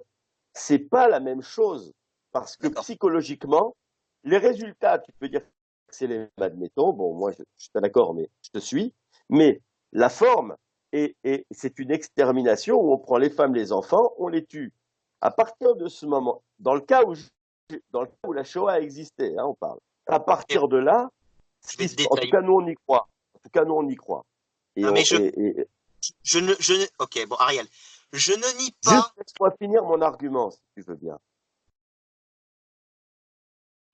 c'est pas la même chose. Parce que psychologiquement, les résultats, tu peux dire que c'est les mêmes, admettons, bon, moi je suis pas d'accord, mais je te suis, mais la forme, c'est une extermination où on prend les femmes, les enfants, on les tue. À partir de ce moment, dans le cas où la Shoah a existé, hein, on parle, à Et partir de là, je vais te en tout détailler. cas, nous, on y croit. En tout cas, nous, on y croit. Et Non, mais on, et- ok, bon, Ariel, je ne nie Juste pas. laisse-moi finir mon argument, si tu veux bien.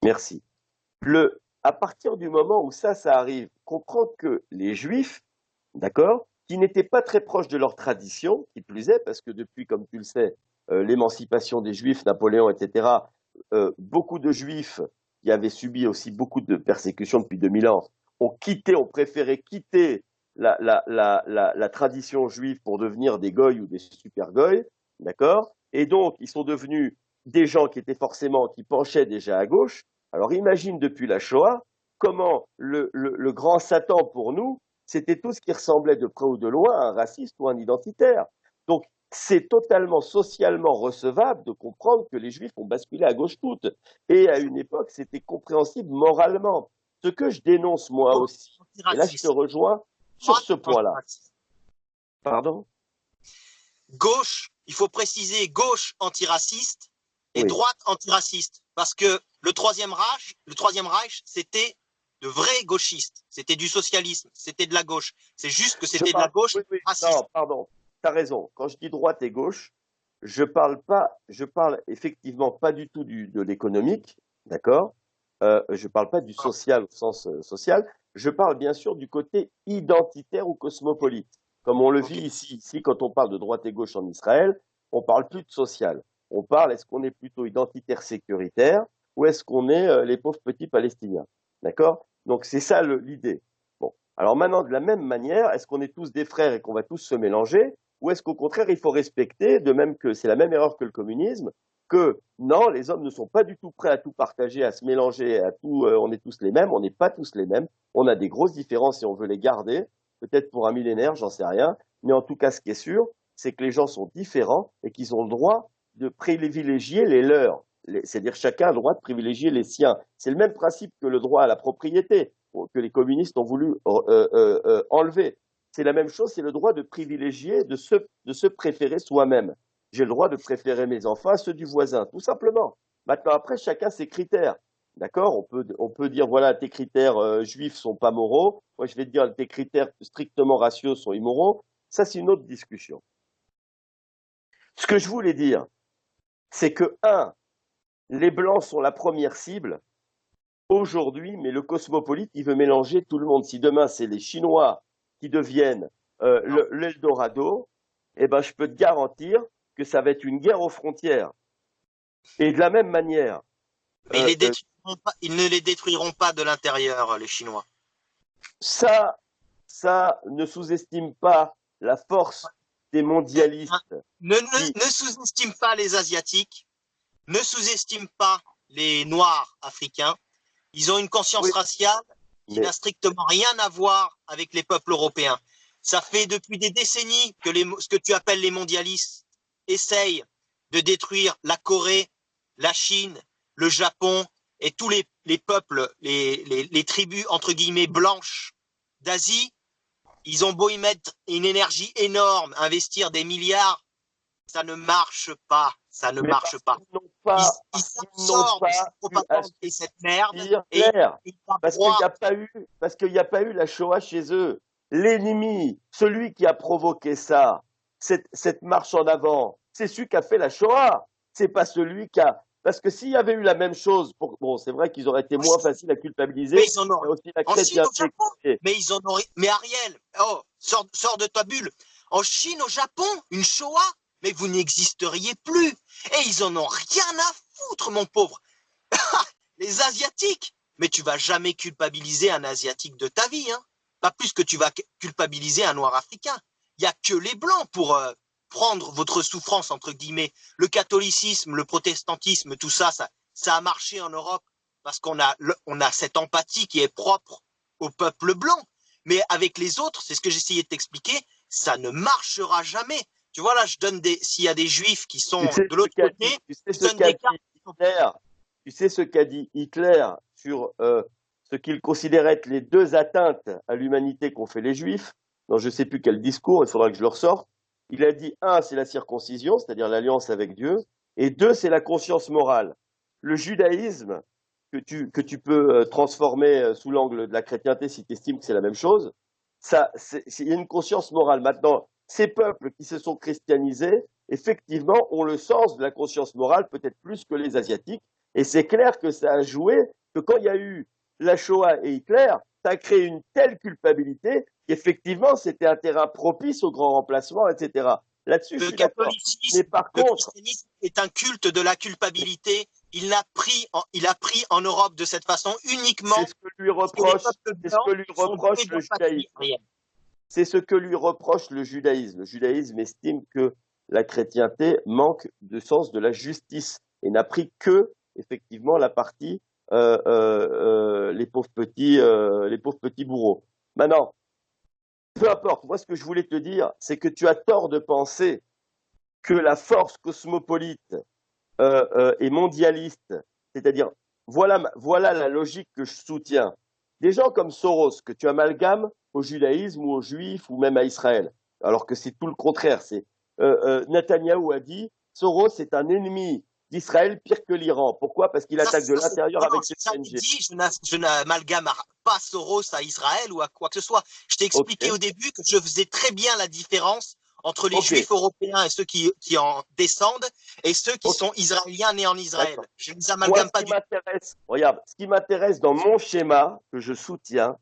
Merci. À partir du moment où ça arrive, comprendre que les Juifs, d'accord, qui n'étaient pas très proches de leur tradition, qui plus est, parce que depuis, comme tu le sais, l'émancipation des Juifs, Napoléon, etc., beaucoup de Juifs qui avaient subi aussi beaucoup de persécutions depuis 2000 ans ont préféré quitter la tradition juive pour devenir des goïs ou des super goïs, d'accord? Et donc, ils sont devenus des gens qui étaient forcément, qui penchaient déjà à gauche. Alors imagine depuis la Shoah, comment le grand Satan pour nous, c'était tout ce qui ressemblait de près ou de loin à un raciste ou un identitaire. Donc c'est totalement socialement recevable de comprendre que les Juifs ont basculé à gauche toute. Et à une époque, c'était compréhensible moralement. Ce que je dénonce moi aussi, et là je te Antiraciste. rejoins sur Droite ce point-là. antiraciste. Pardon? Gauche, il faut préciser gauche antiraciste et Oui. droite antiraciste. Parce que le troisième Reich, c'était de vrais gauchistes. C'était du socialisme, c'était de la gauche. C'est juste que c'était de la gauche Oui, oui, raciste. non, pardon, tu as raison. Quand je dis droite et gauche, je parle effectivement pas du tout de l'économique, d'accord? Je parle pas du social au sens social. Je parle bien sûr du côté identitaire ou cosmopolite. Comme on le vit Ok. ici. Ici, quand on parle de droite et gauche en Israël, on parle plus de social. On parle, est-ce qu'on est plutôt identitaire sécuritaire ou est-ce qu'on est les pauvres petits Palestiniens? D'accord? Donc c'est ça l'idée. Bon. Alors maintenant, de la même manière, est-ce qu'on est tous des frères et qu'on va tous se mélanger, ou est-ce qu'au contraire, il faut respecter, de même que c'est la même erreur que le communisme, que non, les hommes ne sont pas du tout prêts à tout partager, à se mélanger, à tout, on est tous les mêmes, on n'est pas tous les mêmes, on a des grosses différences et on veut les garder, peut-être pour un millénaire, j'en sais rien, mais en tout cas, ce qui est sûr, c'est que les gens sont différents et qu'ils ont le droit de privilégier les leurs. C'est-à-dire chacun a le droit de privilégier les siens. C'est le même principe que le droit à la propriété que les communistes ont voulu enlever. C'est la même chose, c'est le droit de privilégier, de se préférer soi-même. J'ai le droit de préférer mes enfants à ceux du voisin, tout simplement. Maintenant, après, chacun ses critères. D'accord? On peut dire, voilà, tes critères juifs sont pas moraux. Moi, je vais te dire, tes critères strictement raciaux sont immoraux. Ça, c'est une autre discussion. Ce que je voulais dire, c'est que, un, les Blancs sont la première cible aujourd'hui, mais le cosmopolite, il veut mélanger tout le monde. Si demain, c'est les Chinois qui deviennent Non. l'Eldorado, eh ben, je peux te garantir que ça va être une guerre aux frontières. Et de la même manière, Mais euh, euh, ils ne les détruiront pas de l'intérieur, les Chinois. ça, ça ne sous-estime pas la force des Hein. mondialistes qui, Ne sous-estime pas les Asiatiques, ne sous-estime pas les Noirs africains. Ils ont une conscience oui, raciale qui n'a mais strictement rien à voir avec les peuples européens. Ça fait depuis des décennies que ce que tu appelles les mondialistes essayent de détruire la Corée, la Chine, le Japon et tous les peuples, les tribus entre guillemets blanches d'Asie. Ils ont beau y mettre une énergie énorme, investir des milliards, ça ne marche pas. Ça ne mais marche pas. pas, Ils ils n'ont s'absorbent de pas cette pu propagande et cette merde aspire et clair, ils parce qu'il n'y broient. a pas eu, parce qu'il n'y a pas eu la Shoah chez eux. L'ennemi, celui qui a provoqué ça, cette marche en avant, c'est celui qui a fait la Shoah. C'est pas celui Parce que s'il y avait eu la même chose, bon, c'est vrai qu'ils auraient été En moins Chine, faciles à culpabiliser. mais ils en Il y auraient. a aussi la En Chine, au chrétienté. Japon, mais ils en auraient. Mais Ariel, oh, sors de ta bulle. En Chine, au Japon, une Shoah, mais vous n'existeriez plus. Et ils en ont rien à foutre, mon pauvre. Les Asiatiques, mais tu vas jamais culpabiliser un Asiatique de ta vie, hein. Pas plus que tu vas culpabiliser un Noir africain. Il n'y a que les Blancs pour prendre votre souffrance, entre guillemets. Le catholicisme, le protestantisme, tout ça, ça a marché en Europe parce on a cette empathie qui est propre au peuple blanc. Mais avec les autres, c'est ce que j'essayais de t'expliquer, ça ne marchera jamais. Tu vois, là, s'il y a des juifs qui Tu sont sais de ce l'autre qu'a côté, dit, tu sais je ce donne qu'a des dit cartes. Hitler, tu sais ce qu'a dit Hitler sur ce qu'il considérait être les deux atteintes à l'humanité qu'ont fait les Juifs. Non, je ne sais plus quel discours, il faudra que je le ressorte. Il a dit, un, c'est la circoncision, c'est-à-dire l'alliance avec Dieu, et deux, c'est la conscience morale. Le judaïsme, que tu peux transformer sous l'angle de la chrétienté si tu estimes que c'est la même chose, il y a une conscience morale. Maintenant, ces peuples qui se sont christianisés, effectivement, ont le sens de la conscience morale, peut-être plus que les Asiatiques. Et c'est clair que ça a joué, que quand il y a eu la Shoah et Hitler, ça a créé une telle culpabilité qu'effectivement, c'était un terrain propice au grand remplacement, etc. Là-dessus, je Le suis d'accord. Mais catholicisme, par le contre, christianisme est un culte de la culpabilité. Il a pris en Europe de cette façon c'est uniquement ce que lui parce que les reproche, peuples c'est ce que blancs lui sont reproche doués le d'empathie. judaïsme. C'est ce que lui reproche le judaïsme. Le judaïsme estime que la chrétienté manque de sens de la justice et n'a pris que, effectivement, la partie les pauvres petits bourreaux. Maintenant, peu importe. Moi, ce que je voulais te dire, c'est que tu as tort de penser que la force cosmopolite et mondialiste, c'est-à-dire, voilà la logique que je soutiens. Des gens comme Soros, que tu amalgames au judaïsme ou aux juifs ou même à Israël, alors que c'est tout le contraire. Netanyahou a dit Soros est un ennemi d'Israël pire que l'Iran. Pourquoi? Parce qu'il attaque de l'intérieur Non, avec ses j'ai jamais ONG. dit, je n'amalgame pas Soros à Israël ou à quoi que ce soit. Je t'ai Ok, expliqué au début que je faisais très bien la différence entre les ok, juifs européens et ceux qui en descendent et ceux qui ok, sont israéliens nés en Israël. d'accord. Je ne les Moi, amalgame ce pas qui du tout. m'intéresse, regarde, ce qui m'intéresse dans mon schéma que je soutiens,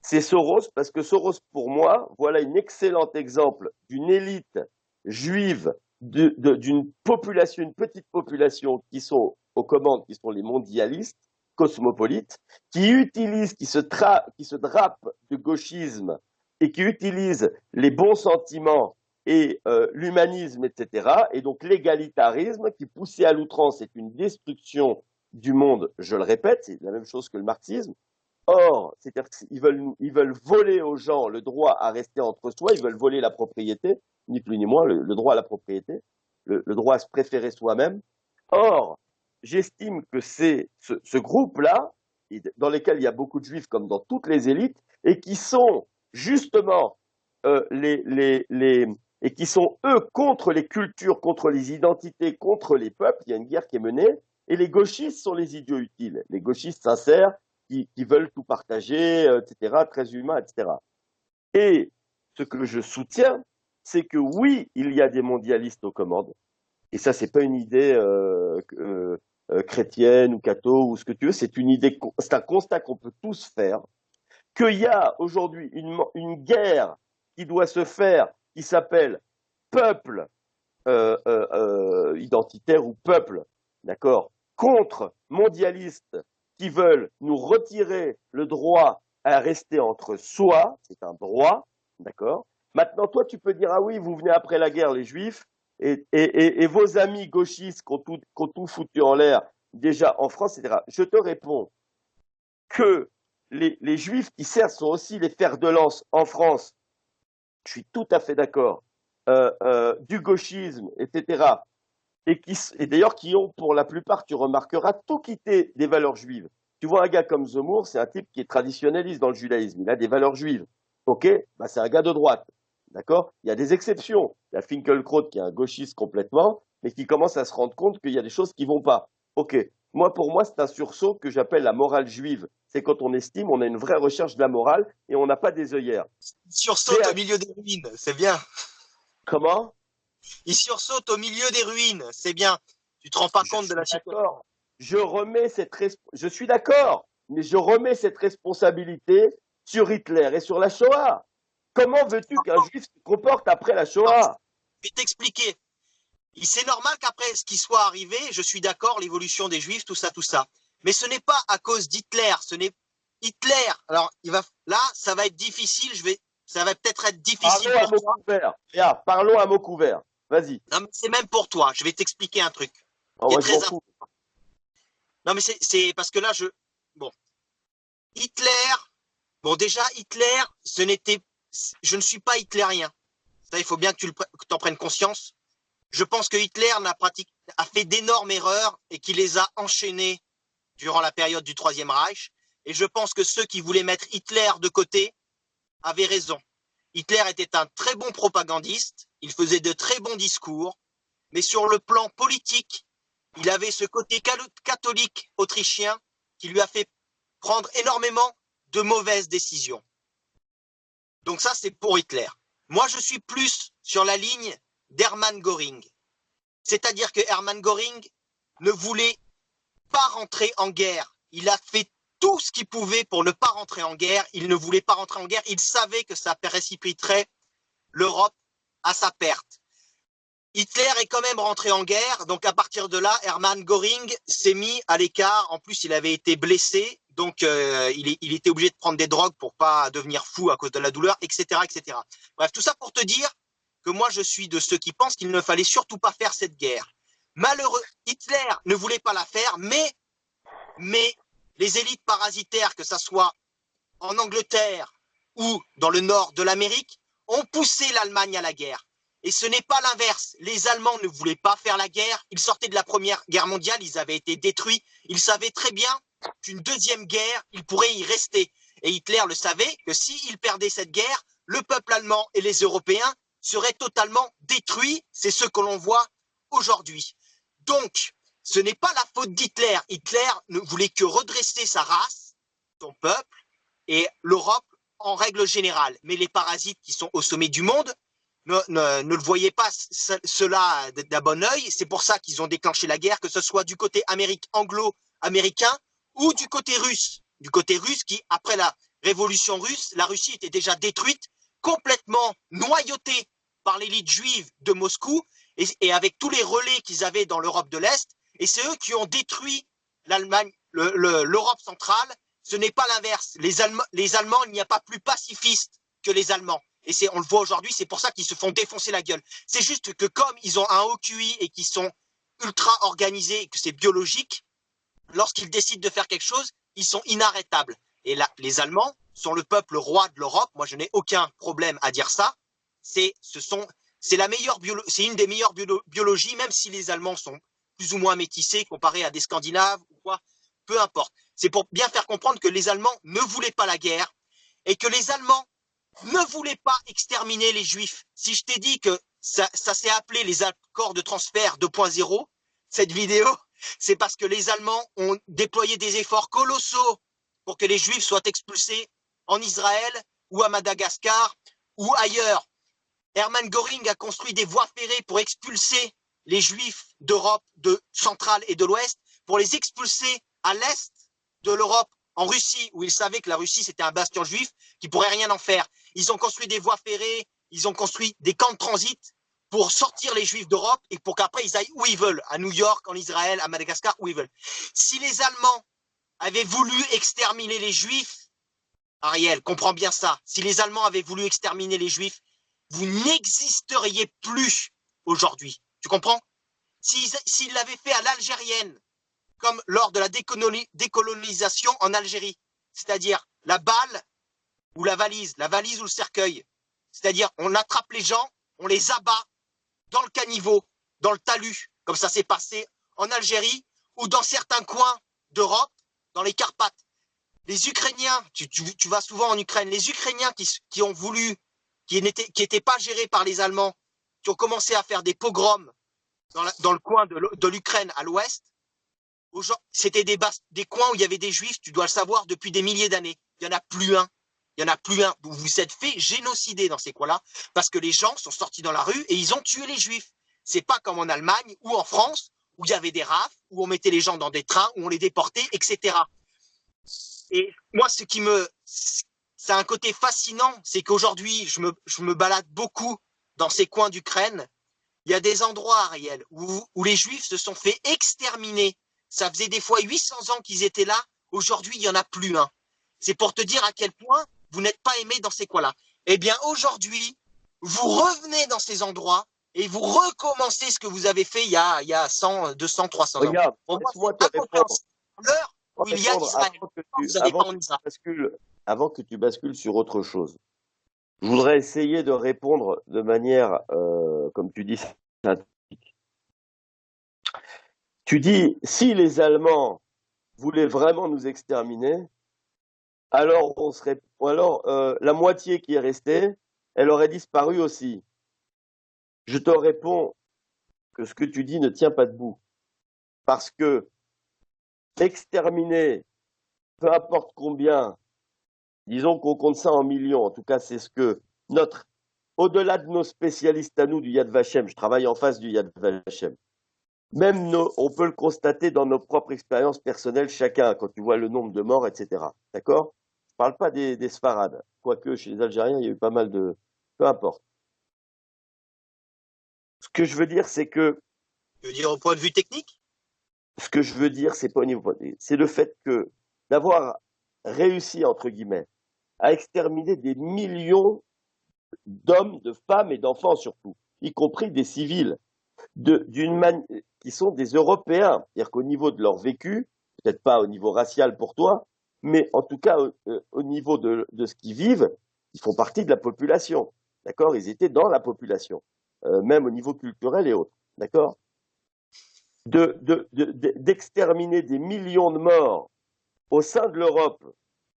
c'est Soros, parce que Soros, pour moi, voilà un excellent exemple d'une élite juive, d'une population, une petite population qui sont aux commandes, qui sont les mondialistes, cosmopolites, qui se drapent de gauchisme et qui utilisent les bons sentiments et l'humanisme, etc. Et donc l'égalitarisme, qui poussé à l'outrance est une destruction du monde, je le répète, c'est la même chose que le marxisme. Or, c'est-à-dire qu'ils veulent voler aux gens le droit à rester entre soi, ils veulent voler la propriété, ni plus ni moins, le droit à la propriété, le droit à se préférer soi-même. Or, j'estime que c'est ce groupe-là, dans lequel il y a beaucoup de juifs comme dans toutes les élites, et qui sont justement et qui sont eux contre les cultures, contre les identités, contre les peuples. Il y a une guerre qui est menée, et les gauchistes sont les idiots utiles, les gauchistes sincères qui veulent tout partager, etc., très humains, etc. Et ce que je soutiens, c'est que oui, il y a des mondialistes aux commandes, et ça, c'est pas une idée chrétienne ou catho ou ce que tu veux, c'est un constat qu'on peut tous faire, qu'il y a aujourd'hui une guerre qui doit se faire, qui s'appelle peuple identitaire ou peuple, d'accord, contre mondialistes qui veulent nous retirer le droit à rester entre soi, c'est un droit, d'accord. Maintenant, toi, tu peux dire, ah oui, vous venez après la guerre, les juifs, et vos amis gauchistes qui ont tout foutu en l'air, déjà en France, etc. Je te réponds que les juifs qui certes sont aussi les fers de lance en France, je suis tout à fait d'accord, du gauchisme, etc., et d'ailleurs qui ont, pour la plupart, tu remarqueras, tout quitté des valeurs juives. Tu vois un gars comme Zemmour, c'est un type qui est traditionnaliste dans le judaïsme, il a des valeurs juives. Ok, bah, c'est un gars de droite, d'accord. Il y a des exceptions. Il y a Finkielkraut qui est un gauchiste complètement, mais qui commence à se rendre compte qu'il y a des choses qui vont pas. Ok, pour moi, c'est un sursaut que j'appelle la morale juive. C'est quand on estime, on a une vraie recherche de la morale et on n'a pas des œillères. Il sursaute au milieu des ruines, c'est bien. Comment? Il sursaute au milieu des ruines, c'est bien. Tu te rends pas Je compte de suis la situation. d'accord. Je suis d'accord, mais je remets cette responsabilité sur Hitler et sur la Shoah. Comment veux-tu qu'un juif se comporte après la Shoah? Je vais t'expliquer. C'est normal qu'après ce qui soit arrivé, je suis d'accord, l'évolution des juifs, tout ça, tout ça. Mais ce n'est pas à cause d'Hitler. Ce n'est Hitler. Alors, là, ça va être difficile. Ça va peut-être être difficile Parlons à pour mots toi. couverts. Parlons à mots couverts. Vas-y. Non, mais c'est même pour toi. Je vais t'expliquer un truc Oh, qui est moi, je m'en très fous. important. Non, mais c'est parce que là, bon, Hitler. Bon, déjà, Hitler, je ne suis pas hitlérien. Ça, il faut bien que tu en prennes conscience. Je pense que Hitler a fait d'énormes erreurs et qu'il les a enchaînées durant la période du Troisième Reich. Et je pense que ceux qui voulaient mettre Hitler de côté avaient raison. Hitler était un très bon propagandiste, il faisait de très bons discours, mais sur le plan politique, il avait ce côté catholique autrichien qui lui a fait prendre énormément de mauvaises décisions. Donc ça, c'est pour Hitler. Moi, je suis plus sur la ligne d'Hermann Göring. C'est-à-dire que Hermann Göring ne voulait pas rentrer en guerre. Il a fait tout ce qu'il pouvait pour ne pas rentrer en guerre. Il ne voulait pas rentrer en guerre. Il savait que ça précipiterait l'Europe à sa perte. Hitler est quand même rentré en guerre. Donc à partir de là, Hermann Göring s'est mis à l'écart. En plus, il avait été blessé. Donc il était obligé de prendre des drogues pour pas devenir fou à cause de la douleur, etc., etc. Bref, tout ça pour te dire que moi, je suis de ceux qui pensent qu'il ne fallait surtout pas faire cette guerre. Malheureux, Hitler ne voulait pas la faire, mais les élites parasitaires, que ce soit en Angleterre ou dans le nord de l'Amérique, ont poussé l'Allemagne à la guerre. Et ce n'est pas l'inverse. Les Allemands ne voulaient pas faire la guerre. Ils sortaient de la Première Guerre mondiale, ils avaient été détruits. Ils savaient très bien qu'une deuxième guerre, ils pourraient y rester. Et Hitler le savait que s'il perdait cette guerre, le peuple allemand et les Européens seraient totalement détruits. C'est ce que l'on voit aujourd'hui. Donc, ce n'est pas la faute d'Hitler. Hitler ne voulait que redresser sa race, son peuple et l'Europe en règle générale. Mais les parasites qui sont au sommet du monde ne le voyaient pas cela d'un bon œil. C'est pour ça qu'ils ont déclenché la guerre, que ce soit du côté anglo-américain ou du côté russe. Du côté russe qui, après la révolution russe, la Russie était déjà détruite, complètement noyautée par l'élite juive de Moscou et avec tous les relais qu'ils avaient dans l'Europe de l'Est. Et c'est eux qui ont détruit l'Allemagne, l'Europe centrale. Ce n'est pas l'inverse. Les Allemands, il n'y a pas plus pacifistes que les Allemands. Et on le voit aujourd'hui, c'est pour ça qu'ils se font défoncer la gueule. C'est juste que comme ils ont un haut QI et qu'ils sont ultra organisés et que c'est biologique, lorsqu'ils décident de faire quelque chose, ils sont inarrêtables. Et là, les Allemands sont le peuple roi de l'Europe. Moi, je n'ai aucun problème à dire ça. C'est une des meilleures biologies, même si les Allemands sont plus ou moins métissés comparés à des Scandinaves ou quoi, peu importe. C'est pour bien faire comprendre que les Allemands ne voulaient pas la guerre et que les Allemands ne voulaient pas exterminer les Juifs. Si je t'ai dit que ça s'est appelé les accords de transfert 2.0, cette vidéo, c'est parce que les Allemands ont déployé des efforts colossaux pour que les Juifs soient expulsés en Israël ou à Madagascar ou ailleurs. Hermann Göring a construit des voies ferrées pour expulser les Juifs d'Europe centrale et de l'Ouest, pour les expulser à l'Est de l'Europe, en Russie, où ils savaient que la Russie, c'était un bastion juif, qui pourrait rien en faire. Ils ont construit des voies ferrées, ils ont construit des camps de transit pour sortir les Juifs d'Europe et pour qu'après ils aillent où ils veulent, à New York, en Israël, à Madagascar, où ils veulent. Si les Allemands avaient voulu exterminer les Juifs, Ariel, comprends bien ça, si les Allemands avaient voulu exterminer les Juifs, vous n'existeriez plus aujourd'hui. Tu comprends? S'ils l'avaient fait à l'algérienne, comme lors de la décolonisation en Algérie, c'est-à-dire la balle ou la valise ou le cercueil, c'est-à-dire on attrape les gens, on les abat dans le caniveau, dans le talus, comme ça s'est passé en Algérie ou dans certains coins d'Europe, dans les Carpates. Les Ukrainiens, tu vas souvent en Ukraine, les Ukrainiens qui ont voulu, qui n'étaient pas gérés par les Allemands, qui ont commencé à faire des pogroms dans le coin de l'Ukraine à l'ouest, c'était des coins où il y avait des Juifs, tu dois le savoir, depuis des milliers d'années. Il n'y en a plus un. Il n'y en a plus un. Vous vous êtes fait génocider dans ces coins-là parce que les gens sont sortis dans la rue et ils ont tué les Juifs. C'est pas comme en Allemagne ou en France où il y avait des rafles, où on mettait les gens dans des trains, où on les déportait, etc. Et moi, c'est un côté fascinant, c'est qu'aujourd'hui, je me balade beaucoup dans ces coins d'Ukraine. Il y a des endroits, Ariel, où les Juifs se sont fait exterminer. Ça faisait des fois 800 ans qu'ils étaient là. Aujourd'hui, il n'y en a plus un. C'est pour te dire à quel point vous n'êtes pas aimé dans ces coins-là. Eh bien, aujourd'hui, vous revenez dans ces endroits et vous recommencez ce que vous avez fait il y a 100, 200, 300 ans. Regarde, Pour moi, laisse-moi c'est te répondre. incompréhensible. L'heure où il y a Israël, vous n'allez pas en Israël. Avant que tu bascules sur autre chose, je voudrais essayer de répondre de manière, comme tu dis, synthétique. Tu dis, si les Allemands voulaient vraiment nous exterminer, alors la moitié qui est restée, elle aurait disparu aussi. Je te réponds que ce que tu dis ne tient pas debout. Parce que exterminer, peu importe combien, disons qu'on compte ça en millions, en tout cas c'est ce que au-delà de nos spécialistes à nous du Yad Vashem, je travaille en face du Yad Vashem, même on peut le constater dans nos propres expériences personnelles chacun, quand tu vois le nombre de morts, etc. D'accord? Je ne parle pas des Sfarades, quoique chez les Algériens, il y a eu pas mal de... Peu importe. Ce que je veux dire, c'est que... Tu veux dire au point de vue technique? Ce que je veux dire, c'est pas au niveau... C'est le fait que d'avoir réussi, entre guillemets, à exterminer des millions d'hommes, de femmes et d'enfants surtout, y compris des civils, qui sont des Européens. C'est-à-dire qu'au niveau de leur vécu, peut-être pas au niveau racial pour toi, mais en tout cas au niveau de ce qu'ils vivent, ils font partie de la population. D'accord? Ils étaient dans la population, même au niveau culturel et autres. D'accord? D'exterminer des millions de morts au sein de l'Europe,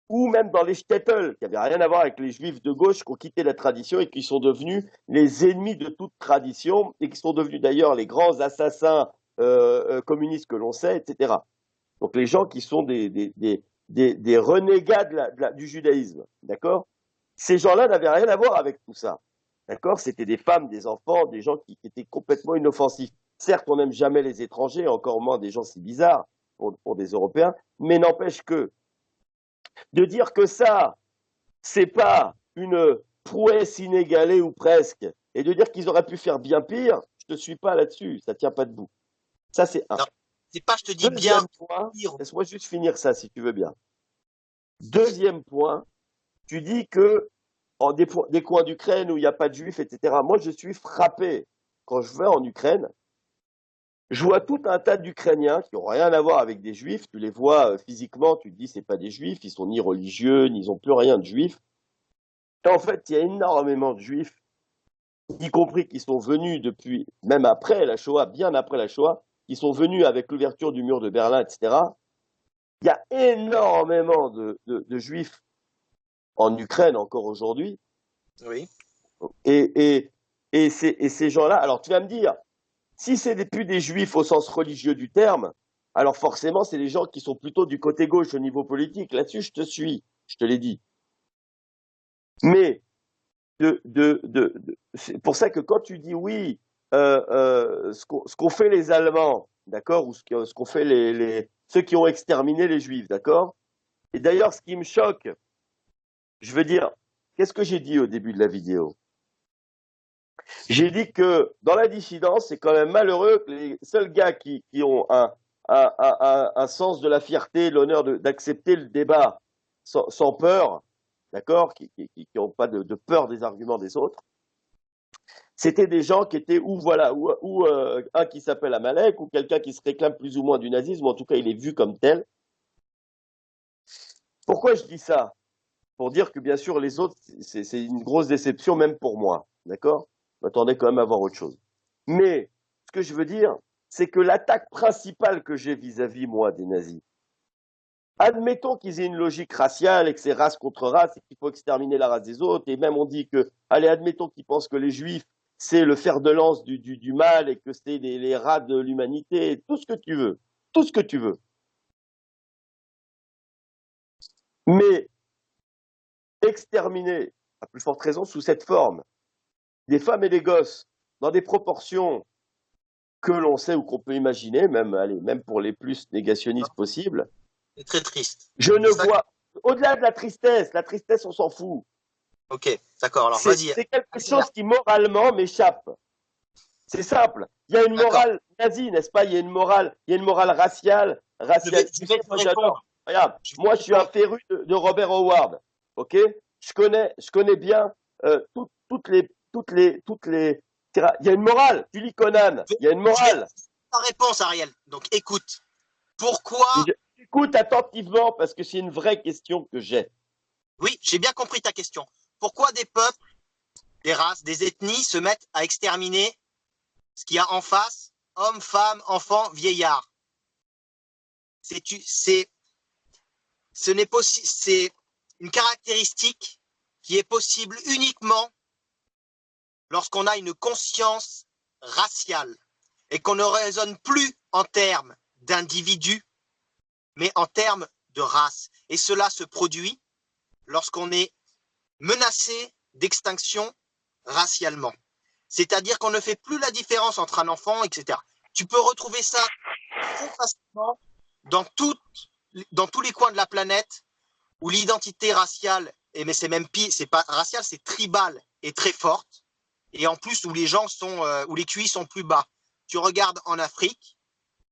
ou même dans les shtetl, qui n'avaient rien à voir avec les juifs de gauche qui ont quitté la tradition et qui sont devenus les ennemis de toute tradition et qui sont devenus d'ailleurs les grands assassins communistes que l'on sait, etc. Donc les gens qui sont des renégats du judaïsme, d'accord? Ces gens-là n'avaient rien à voir avec tout ça, d'accord? C'était des femmes, des enfants, des gens qui étaient complètement inoffensifs. Certes, on n'aime jamais les étrangers, encore moins des gens si bizarres pour des Européens, mais n'empêche que de dire que ça, c'est pas une prouesse inégalée ou presque, et de dire qu'ils auraient pu faire bien pire, je ne te suis pas là-dessus, ça tient pas debout. Ça, c'est un. Non, c'est pas, je te dis bien. Deuxième point, laisse-moi juste finir ça si tu veux bien. Deuxième point, tu dis que en des coins d'Ukraine où il n'y a pas de juifs, etc. Moi, je suis frappé quand je vais en Ukraine. Je vois tout un tas d'Ukrainiens qui n'ont rien à voir avec des juifs. Tu les vois physiquement, tu te dis c'est pas des juifs, ils sont ni religieux, ni ils n'ont plus rien de juif. Et en fait, il y a énormément de juifs, y compris qui sont venus depuis, même après la Shoah, bien après la Shoah, qui sont venus avec l'ouverture du mur de Berlin, etc. Il y a énormément de juifs en Ukraine encore aujourd'hui. Oui. Et ces gens-là, alors tu vas me dire, si c'est plus des juifs au sens religieux du terme, alors forcément, c'est des gens qui sont plutôt du côté gauche au niveau politique. Là-dessus, je te suis, je te l'ai dit. Mais c'est pour ça que quand tu dis oui, ce qu'ont fait les Allemands, d'accord, ou ce qu'ont fait ceux qui ont exterminé les Juifs, d'accord. Et d'ailleurs, ce qui me choque, je veux dire, qu'est-ce que j'ai dit au début de la vidéo? J'ai dit que dans la dissidence, c'est quand même malheureux que les seuls gars qui ont un sens de la fierté, l'honneur d'accepter le débat sans peur, d'accord, qui n'ont pas de peur des arguments des autres, c'était des gens qui étaient ou un qui s'appelle Amalek, ou quelqu'un qui se réclame plus ou moins du nazisme, ou en tout cas il est vu comme tel. Pourquoi je dis ça? Pour dire que bien sûr les autres, c'est une grosse déception même pour moi, d'accord? Je m'attendais quand même à voir autre chose. Mais ce que je veux dire, c'est que l'attaque principale que j'ai vis-à-vis, moi, des nazis, admettons qu'ils aient une logique raciale et que c'est race contre race et qu'il faut exterminer la race des autres, et même on dit que, allez, admettons qu'ils pensent que les juifs, c'est le fer de lance du mal et que c'est les rats de l'humanité, tout ce que tu veux, tout ce que tu veux. Mais exterminer, à plus forte raison, sous cette forme, des femmes et des gosses, dans des proportions que l'on sait ou qu'on peut imaginer, même, allez, même pour les plus négationnistes possibles. C'est très triste. Je ne C'est ça. vois, au-delà de la tristesse, on s'en fout. Ok, d'accord. Alors vas-y. C'est quelque chose qui moralement m'échappe. C'est simple. Il y a une D'accord. morale nazie, n'est-ce pas? Il y a une morale raciale. Je Tu vais sais, te moi répondre. j'adore. Regarde, Je vais moi te je suis un répondre. féru de Robert Howard. Ok? Je connais bien toutes les. Il y a une morale. Tu lis Conan. Il y a une Je vais morale. ta réponse, Ariel. Donc écoute. Pourquoi? Écoute attentivement parce que c'est une vraie question que j'ai. Oui, j'ai bien compris ta question. Pourquoi des peuples, des races, des ethnies se mettent à exterminer ce qu'il y a en face, hommes, femmes, enfants, vieillards? C'est, ce n'est possible, c'est une caractéristique qui est possible uniquement lorsqu'on a une conscience raciale et qu'on ne raisonne plus en termes d'individus, mais en termes de race. Et cela se produit lorsqu'on est menacé d'extinction racialement. C'est-à-dire qu'on ne fait plus la différence entre un enfant, etc. Tu peux retrouver ça très facilement dans, dans tous les coins de la planète où l'identité raciale, et mais c'est même pire, c'est pas racial, c'est tribal, est très forte, et en plus où les gens sont, où les QI sont plus bas. Tu regardes en Afrique,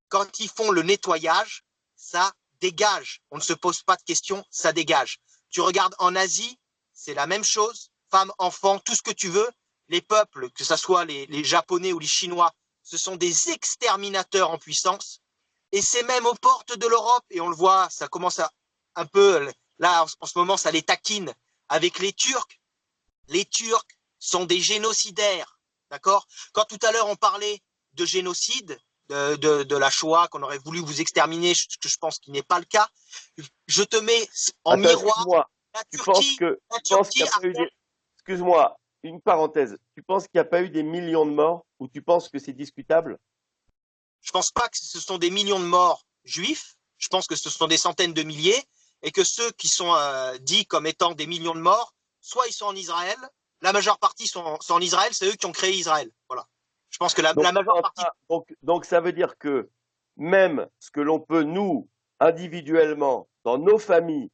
quand ils font le nettoyage, ça dégage. On ne se pose pas de questions, ça dégage. Tu regardes en Asie, c'est la même chose. Femmes, enfants, tout ce que tu veux. Les peuples, que ce soit les Japonais ou les Chinois, ce sont des exterminateurs en puissance. Et c'est même aux portes de l'Europe. Et on le voit, ça commence à un peu, là, en ce moment, ça les taquine avec les Turcs. Les Turcs sont des génocidaires. D'accord? Quand tout à l'heure on parlait de génocide, de la Shoah, qu'on aurait voulu vous exterminer, ce que je pense qu'il n'est pas le cas, je te mets en Attends, miroir excuse-moi. la Tu penses Turquie. que, La tu penses qu'il Turquie, n'y a pas eu des. Excuse-moi, une parenthèse. Tu penses qu'il n'y a pas eu des millions de morts ou tu penses que c'est discutable? je ne pense pas que ce sont des millions de morts juifs, je pense que ce sont des centaines de milliers, et que ceux qui sont dits comme étant des millions de morts, soit ils sont en Israël, la majeure partie sont en Israël, c'est eux qui ont créé Israël. Voilà. Je pense que Donc, la majeure partie. ça veut dire que même ce que l'on peut, nous, individuellement, dans nos familles,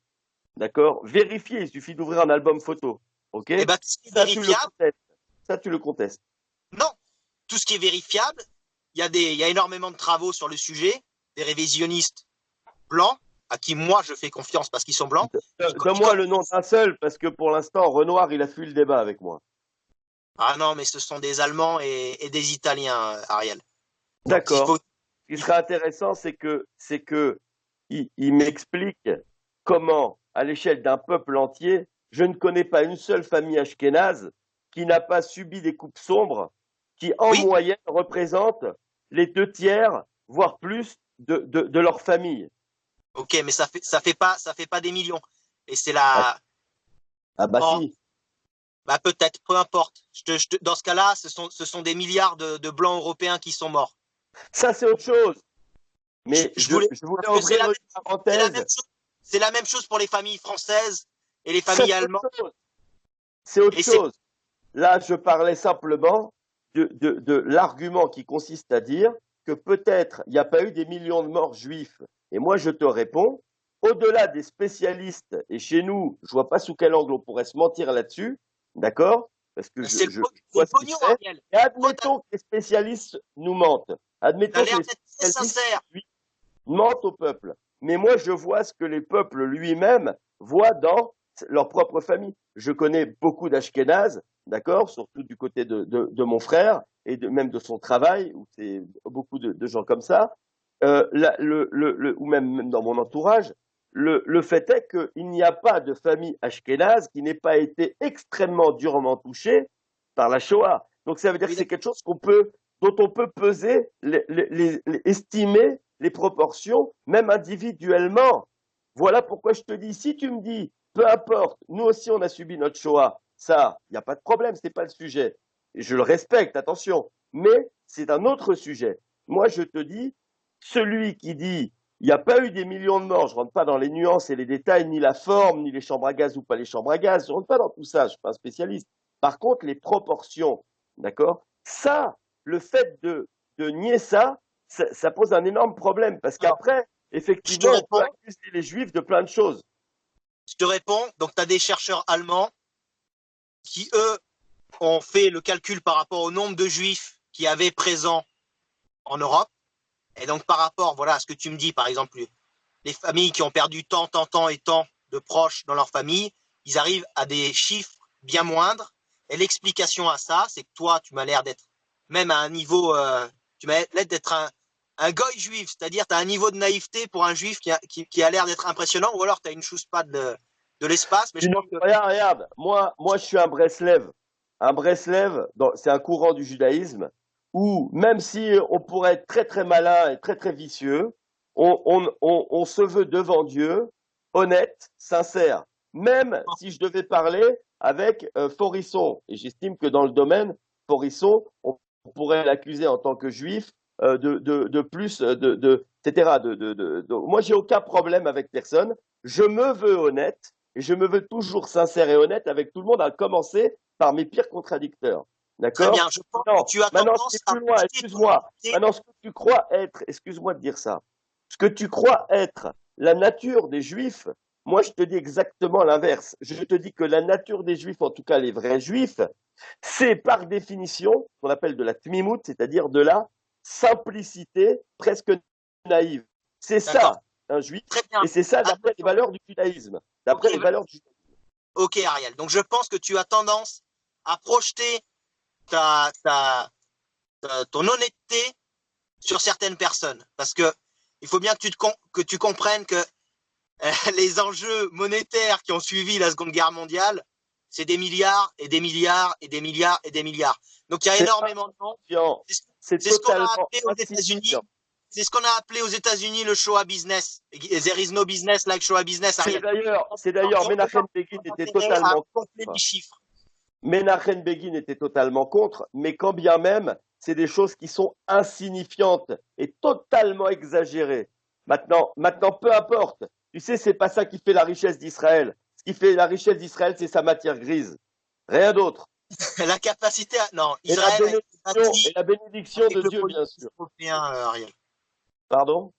d'accord, vérifier, il suffit d'ouvrir un album photo. OK? Eh ben, tout ce qui est Ça, tu le vérifiable, contestes. Ça, tu le contestes. non. Tout ce qui est vérifiable, il y a énormément de travaux sur le sujet, des révisionnistes blancs, à qui moi je fais confiance parce qu'ils sont blancs. Donne-moi le nom d'un seul, parce que pour l'instant, Renoir, il a fui le débat avec moi. Ah non, mais ce sont des Allemands et des Italiens, Ariel. Donc D'accord. Ce qui il serait faut, intéressant, c'est que il m'explique comment, à l'échelle d'un peuple entier, je ne connais pas une seule famille ashkénaze qui n'a pas subi des coupes sombres, qui en oui, moyenne représentent les 2 tiers, voire plus, de leur famille. ok, mais ça fait pas des millions. Et c'est Ah, la, ah bah oh, si, bah peut-être, peu importe. Dans ce cas-là, ce sont des milliards de blancs européens qui sont morts. ça c'est autre chose. Mais Je voulais, je voulais parce que ouvrir une c'est la même parenthèse. chose, c'est la même chose pour les familles françaises et les Ça familles c'est autre allemandes. chose. C'est autre Et c'est chose. Là, je parlais simplement de l'argument qui consiste à dire que peut-être il n'y a pas eu des millions de morts juifs. Et moi, je te réponds, au-delà des spécialistes, et chez nous, je ne vois pas sous quel angle on pourrait se mentir là-dessus, d'accord? Parce que c'est je le vois ce qui se pognon, fait. Ariel. Et Toi, admettons que les spécialistes nous mentent. t'as Admettons que l'air les d'être très spécialistes sincère. mentent au peuple. Mais moi, je vois ce que les peuples lui-mêmes voient dans leur propre famille. Je connais beaucoup d'Ashkénazes, d'accord, surtout du côté de mon frère et même de son travail, où c'est beaucoup de gens comme ça, ou même dans mon entourage. Le fait est qu'il n'y a pas de famille ashkénaze qui n'ait pas été extrêmement durement touchée par la Shoah. Donc ça veut dire que Oui, c'est quelque chose dont on peut peser, estimer les proportions, même individuellement. Voilà pourquoi je te dis, si tu me dis, peu importe, nous aussi on a subi notre Shoah, ça, il n'y a pas de problème, ce n'est pas le sujet. Et je le respecte, attention, mais c'est un autre sujet. Moi, je te dis, celui qui dit, il n'y a pas eu des millions de morts, je ne rentre pas dans les nuances et les détails, ni la forme, ni les chambres à gaz ou pas les chambres à gaz, je ne rentre pas dans tout ça, je ne suis pas un spécialiste. Par contre, les proportions, d'accord? Ça, le fait de nier ça, ça pose un énorme problème parce Alors, qu'après, je te effectivement, on peut réponds. accuser les Juifs de plein de choses. Je te réponds. Donc, tu as des chercheurs allemands qui, eux, ont fait le calcul par rapport au nombre de juifs qui avaient présent en Europe. Et donc, par rapport, voilà, à ce que tu me dis, par exemple, les familles qui ont perdu tant et tant de proches dans leur famille, ils arrivent à des chiffres bien moindres. Et l'explication à ça, c'est que toi, tu m'as l'air d'être même à un niveau, tu m'as l'air d'être un goy juif, c'est-à-dire tu as un niveau de naïveté pour un juif qui a l'air d'être impressionnant, ou alors tu as une chousse-patte de l'espace, mais je pense que... Regarde, moi, je suis un Breslev. Un Breslev, c'est un courant du judaïsme où, même si on pourrait être très très malin et très très vicieux, on se veut devant Dieu honnête, sincère. Même si je devais parler avec Forisson, et j'estime que dans le domaine, Forisson, on pourrait l'accuser en tant que juif de plus, etc. Moi, j'ai aucun problème avec personne. Je me veux honnête. Et je me veux toujours sincère et honnête avec tout le monde, à commencer par mes pires contradicteurs. Très D'accord? bien, je pense que Non, tu as maintenant, ce qui tendance est à plus loin, pousser ton excuse-moi. idée. Maintenant, ce que tu crois être, excuse-moi de dire ça, ce que tu crois être la nature des Juifs, moi, je te dis exactement l'inverse. Je te dis que la nature des Juifs, en tout cas les vrais Juifs, c'est par définition ce qu'on appelle de la tmimout, c'est-à-dire de la simplicité presque naïve. C'est D'accord, ça, un Juif, très bien. et c'est ça d'après les Attention. valeurs du judaïsme. Ok, D'après les valeurs du ok, Ariel. Donc je pense que tu as tendance à projeter ta, ta, ton honnêteté sur certaines personnes. Parce que il faut bien que tu comprennes que les enjeux monétaires qui ont suivi la Seconde Guerre mondiale, c'est des milliards et des milliards et des milliards et des milliards. Donc il y a C'est pas énormément de gens. insignifiant. C'est C'est ce qu'on a totalement appelé aux États-Unis. insignifiant. C'est ce qu'on a appelé aux États-Unis le show business. There is no business like show business, Ariel. C'est Qui d'ailleurs, ont Menachem Begin était intérêt à totalement compter les contre. chiffres. Menachem Begin était totalement contre, mais quand bien même, c'est des choses qui sont insignifiantes et totalement exagérées. Maintenant, peu importe. Tu sais, c'est pas ça qui fait la richesse d'Israël. Ce qui fait la richesse d'Israël, c'est sa matière grise. Rien d'autre. La capacité à... Non, Et la Israël a été bénédiction, et bâti la bénédiction avec de le Dieu, bien politique sûr. européen, Ariel. Pardon?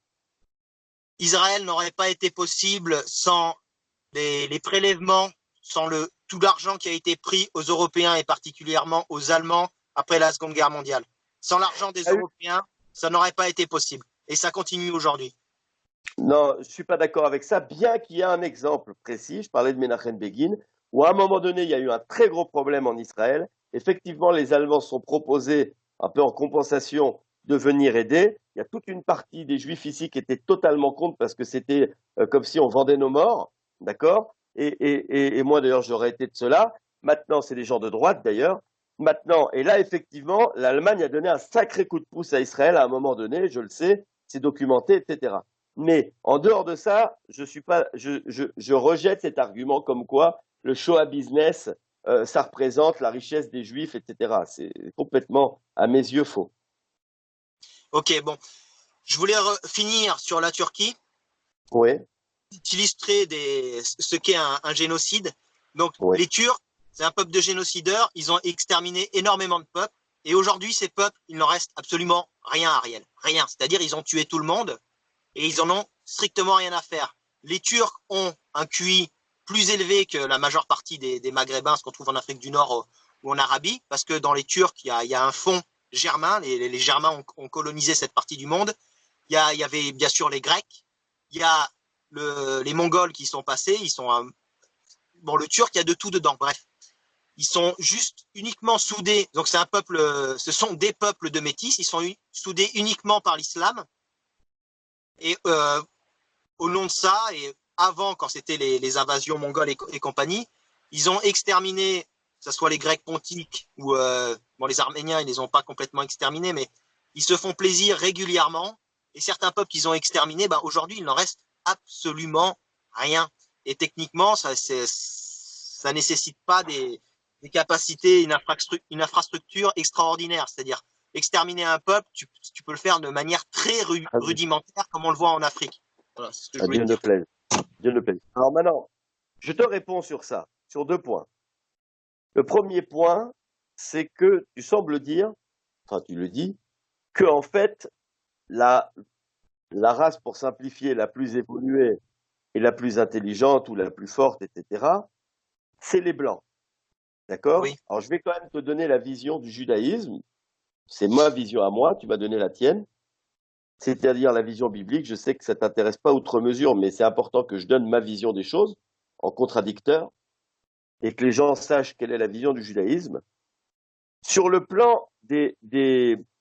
Israël n'aurait pas été possible sans les prélèvements, sans tout l'argent qui a été pris aux Européens et particulièrement aux Allemands après la Seconde Guerre mondiale. Sans l'argent des Européens, ça n'aurait pas été possible. Et ça continue aujourd'hui. Non, je ne suis pas d'accord avec ça, bien qu'il y ait un exemple précis. Je parlais de Menachem Begin, où à un moment donné, il y a eu un très gros problème en Israël. Effectivement, les Allemands se sont proposés, un peu en compensation, de venir aider. Il y a toute une partie des Juifs ici qui étaient totalement contre parce que c'était comme si on vendait nos morts, d'accord? Et moi, d'ailleurs, j'aurais été de cela. Maintenant, c'est des gens de droite, d'ailleurs. Maintenant, et là, effectivement, l'Allemagne a donné un sacré coup de pouce à Israël à un moment donné, je le sais, c'est documenté, etc. Mais en dehors de ça, je rejette cet argument comme quoi le show business, ça représente la richesse des Juifs, etc. C'est complètement, à mes yeux, faux. Ok, bon. Je voulais finir sur la Turquie, Oui, illustrer ce qu'est un génocide. Donc, oui. les Turcs, c'est un peuple de génocideurs. Ils ont exterminé énormément de peuples. Et aujourd'hui, ces peuples, il n'en reste absolument rien, Ariel. Rien. C'est-à-dire, ils ont tué tout le monde et ils en ont strictement rien à faire. Les Turcs ont un QI plus élevé que la majeure partie des Maghrébins, ce qu'on trouve en Afrique du Nord ou en Arabie, parce que dans les Turcs, il y a un fond germain. Les Germains ont colonisé cette partie du monde. Il y avait bien sûr les Grecs. Il y a les Mongols qui sont passés. Ils sont bon, le Turc, il y a de tout dedans. Bref, ils sont juste uniquement soudés. Donc c'est un peuple, ce sont des peuples de métis. Ils sont soudés uniquement par l'islam. Et au nom de ça, et avant, quand c'était les invasions mongoles et compagnie, ils ont exterminé, que ce soit les Grecs pontiques ou bon, les Arméniens, ils les ont pas complètement exterminés, mais ils se font plaisir régulièrement. Et certains peuples qu'ils ont exterminés, ben, aujourd'hui, il n'en reste absolument rien. Et techniquement, ça nécessite pas des capacités, une infrastructure extraordinaire. C'est-à-dire, exterminer un peuple, tu peux le faire de manière très rudimentaire, comme on le voit en Afrique. Voilà, c'est ce que je voulais Dieu te ne dire. plaise. Dieu ne plaise. Alors maintenant, je te réponds sur ça, sur deux points. Le premier point, c'est que tu sembles dire, enfin tu le dis, que en fait, la race, pour simplifier, la plus évoluée et la plus intelligente ou la plus forte, etc., c'est les Blancs. D'accord? Oui. Alors, je vais quand même te donner la vision du judaïsme. C'est ma vision à moi, tu vas donner la tienne. C'est-à-dire la vision biblique. Je sais que ça t'intéresse pas outre mesure, mais c'est important que je donne ma vision des choses en contradicteur et que les gens sachent quelle est la vision du judaïsme. Sur le plan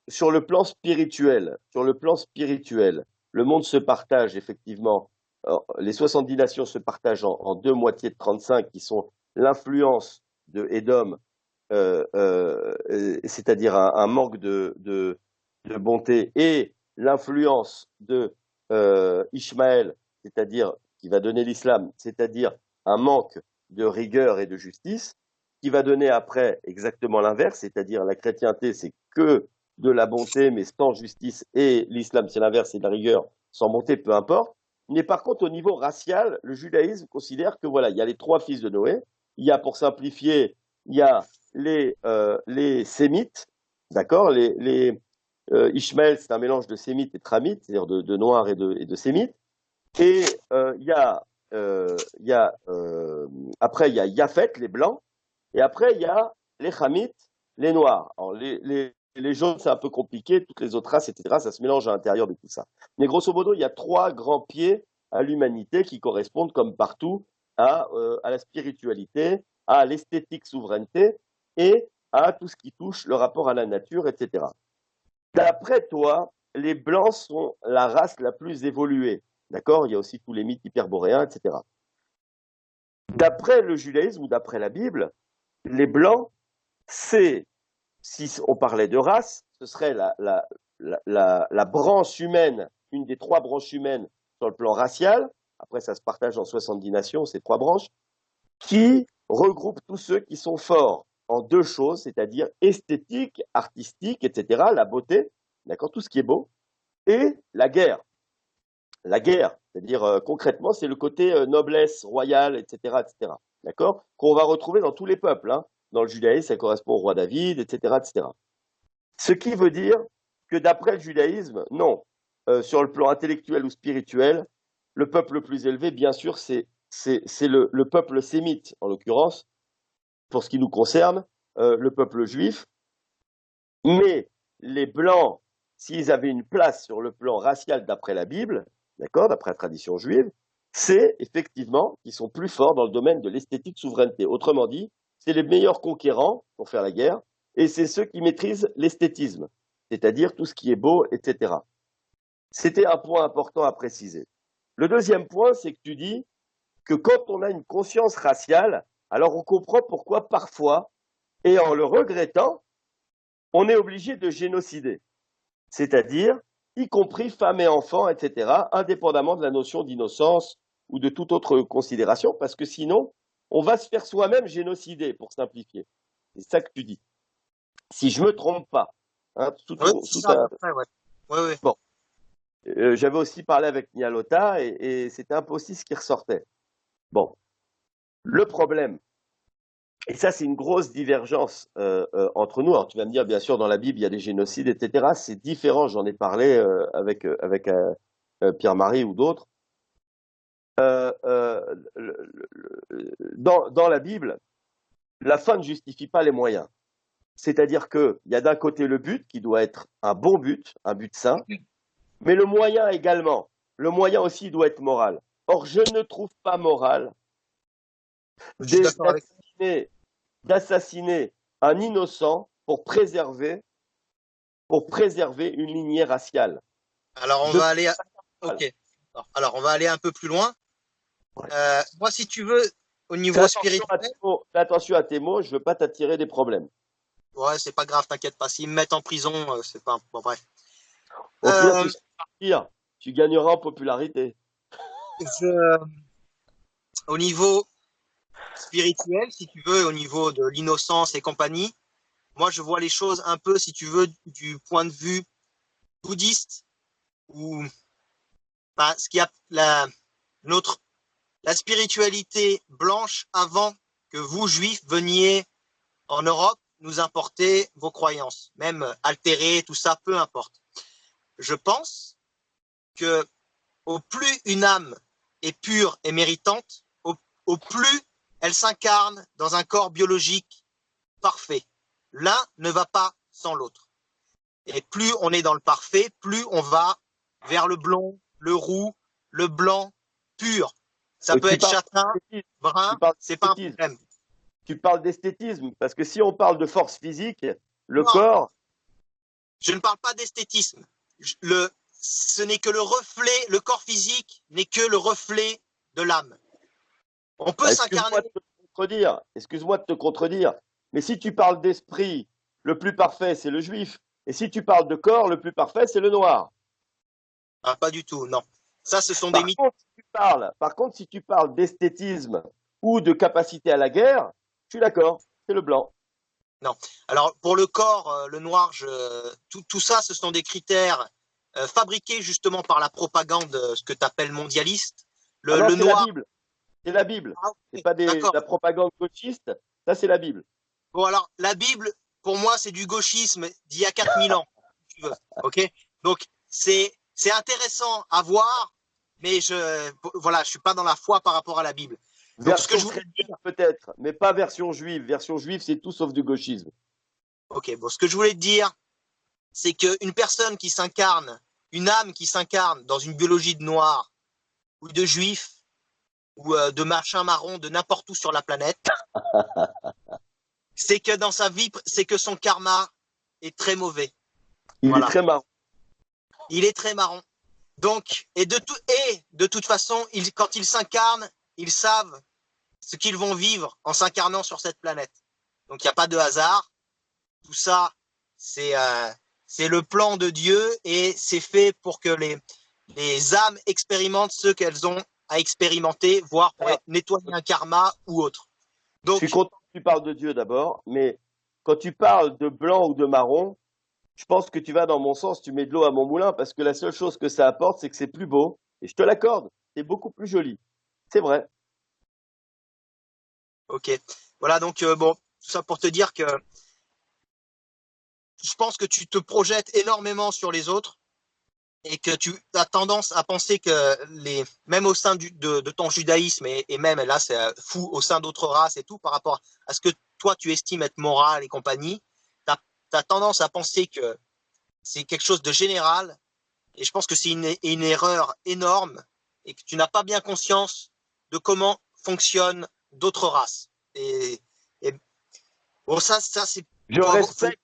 sur le plan spirituel, le monde se partage effectivement. Les 70 nations se partagent en deux moitiés de 35 qui sont l'influence de Édom, c'est-à-dire un manque de bonté, et l'influence de Ishmaël, c'est-à-dire qui va donner l'islam, c'est-à-dire un manque de rigueur et de justice, qui va donner après exactement l'inverse, c'est-à-dire la chrétienté, c'est que de la bonté, mais sans justice, et l'islam, c'est l'inverse, c'est de la rigueur, sans bonté, peu importe. Mais par contre, au niveau racial, le judaïsme considère que voilà, il y a les trois fils de Noé, il y a, pour simplifier, il y a les sémites, d'accord, Ishmaël, c'est un mélange de sémites et tramites, c'est-à-dire de noirs et de sémites. Et après, il y a Yafet, les blancs. Et après, il y a les Hamites, les noirs. Alors, les jaunes, c'est un peu compliqué. Toutes les autres races, etc., ça se mélange à l'intérieur de tout ça. Mais grosso modo, il y a trois grands pieds à l'humanité qui correspondent, comme partout, à la spiritualité, à l'esthétique souveraineté et à tout ce qui touche le rapport à la nature, etc. D'après toi, les Blancs sont la race la plus évoluée. D'accord? Il y a aussi tous les mythes hyperboréens, etc. D'après le judaïsme ou d'après la Bible, les Blancs, c'est, si on parlait de race, ce serait la branche humaine, une des trois branches humaines sur le plan racial. Après, ça se partage en 70 nations, ces trois branches, qui regroupe tous ceux qui sont forts en deux choses, c'est-à-dire esthétique, artistique, etc., la beauté, d'accord, tout ce qui est beau, et la guerre. La guerre, c'est-à-dire concrètement, c'est le côté noblesse royale, etc., etc., d'accord, qu'on va retrouver dans tous les peuples. Hein. Dans le judaïsme, ça correspond au roi David, etc., etc. Ce qui veut dire que d'après le judaïsme, non, sur le plan intellectuel ou spirituel, le peuple le plus élevé, bien sûr, c'est le peuple sémite, en l'occurrence, pour ce qui nous concerne, le peuple juif. Mais les Blancs, s'ils avaient une place sur le plan racial d'après la Bible, d'accord, d'après la tradition juive, c'est effectivement qu'ils sont plus forts dans le domaine de l'esthétique souveraineté. Autrement dit, c'est les meilleurs conquérants pour faire la guerre, et c'est ceux qui maîtrisent l'esthétisme, c'est-à-dire tout ce qui est beau, etc. C'était un point important à préciser. Le deuxième point, c'est que tu dis que quand on a une conscience raciale, alors on comprend pourquoi parfois, et en le regrettant, on est obligé de génocider, c'est-à-dire y compris femmes et enfants, etc., indépendamment de la notion d'innocence ou de toute autre considération, parce que sinon, on va se faire soi-même génocider, pour simplifier. C'est ça que tu dis. Si je me trompe pas. Hein, Ouais. Bon. J'avais aussi parlé avec Nialota et c'était un peu aussi ce qui ressortait. Bon. Le problème, et ça, c'est une grosse divergence entre nous. Alors, tu vas me dire, bien sûr, dans la Bible, il y a des génocides, etc. C'est différent. J'en ai parlé avec Pierre-Marie ou d'autres. Dans la Bible, la fin ne justifie pas les moyens. C'est-à-dire qu'il y a d'un côté le but, qui doit être un bon but, un but sain, mais le moyen également. Le moyen aussi doit être moral. Or, je ne trouve pas moral d'assassiner un innocent pour préserver une lignée raciale. Alors on va aller ok. Alors on va aller un peu plus loin. Ouais. Moi, si tu veux, au niveau spirituel. Attention à tes mots, je veux pas t'attirer des problèmes. Ouais, c'est pas grave, t'inquiète pas. S'ils me mettent en prison, c'est pas. Bon, bref. Au pire, tu seras partir, tu gagneras en popularité. Au niveau spirituel, si tu veux, au niveau de l'innocence et compagnie, moi, je vois les choses un peu, si tu veux, du point de vue bouddhiste, où ce qu'il y a la spiritualité blanche avant que vous, juifs, veniez en Europe nous importer vos croyances, même altérées, tout ça, peu importe. je pense que au plus une âme est pure et méritante, au plus elle s'incarne dans un corps biologique parfait. L'un ne va pas sans l'autre. Et plus on est dans le parfait, plus on va vers le blond, le roux, le blanc, pur. Ça peut être châtain, brun, c'est pas un problème. Tu parles d'esthétisme, parce que si on parle de force physique, le Non, corps. je ne parle pas d'esthétisme. Ce n'est que le reflet, le corps physique n'est que le reflet de l'âme. On peut s'incarner. Excuse-moi de te contredire, mais si tu parles d'esprit, le plus parfait, c'est le juif. Et si tu parles de corps, le plus parfait, c'est le noir. Ah, pas du tout, non. Ça, ce sont des mythes. Par contre, si tu parles d'esthétisme ou de capacité à la guerre, je suis d'accord, c'est le blanc. Non. Alors, pour le corps, le noir, tout ça, ce sont des critères fabriqués justement par la propagande, ce que tu appelles mondialiste. Le noir. C'est la Bible. Ah, okay. C'est pas la propagande gauchiste. Ça, c'est la Bible. Bon, alors, la Bible, pour moi, c'est du gauchisme d'il y a 4000 ans, si tu veux. OK? Donc, c'est intéressant à voir, mais je suis pas dans la foi par rapport à la Bible. Donc, version ce que je voulais dire, peut-être, mais pas version juive. Version juive, c'est tout sauf du gauchisme. Ok, bon, ce que je voulais te dire, c'est qu'une personne qui s'incarne, une âme qui s'incarne dans une biologie de noir ou de juif ou de machin marron de n'importe où sur la planète, c'est que dans sa vie, c'est que son karma est très mauvais. Il est très marron. Il est très marron. Donc, et de toute façon, quand ils s'incarnent, ils savent ce qu'ils vont vivre en s'incarnant sur cette planète. Donc, il n'y a pas de hasard. Tout ça, c'est le plan de Dieu et c'est fait pour que les âmes expérimentent ce qu'elles ont à expérimenter, voire pour nettoyer un karma ou autre. Donc, je suis content que tu parles de Dieu d'abord, mais quand tu parles de blanc ou de marron, je pense que tu vas dans mon sens, tu mets de l'eau à mon moulin, parce que la seule chose que ça apporte, c'est que c'est plus beau, et je te l'accorde, c'est beaucoup plus joli. C'est vrai. Ok. Voilà, donc bon, tout ça pour te dire que je pense que tu te projettes énormément sur les autres et que tu as tendance à penser que même au sein de ton judaïsme et même là c'est fou au sein d'autres races et tout par rapport à ce que toi tu estimes être moral et compagnie, tu as tendance à penser que c'est quelque chose de général et je pense que c'est une erreur énorme et que tu n'as pas bien conscience de comment fonctionnent d'autres races. Et bon, ça c'est je respecte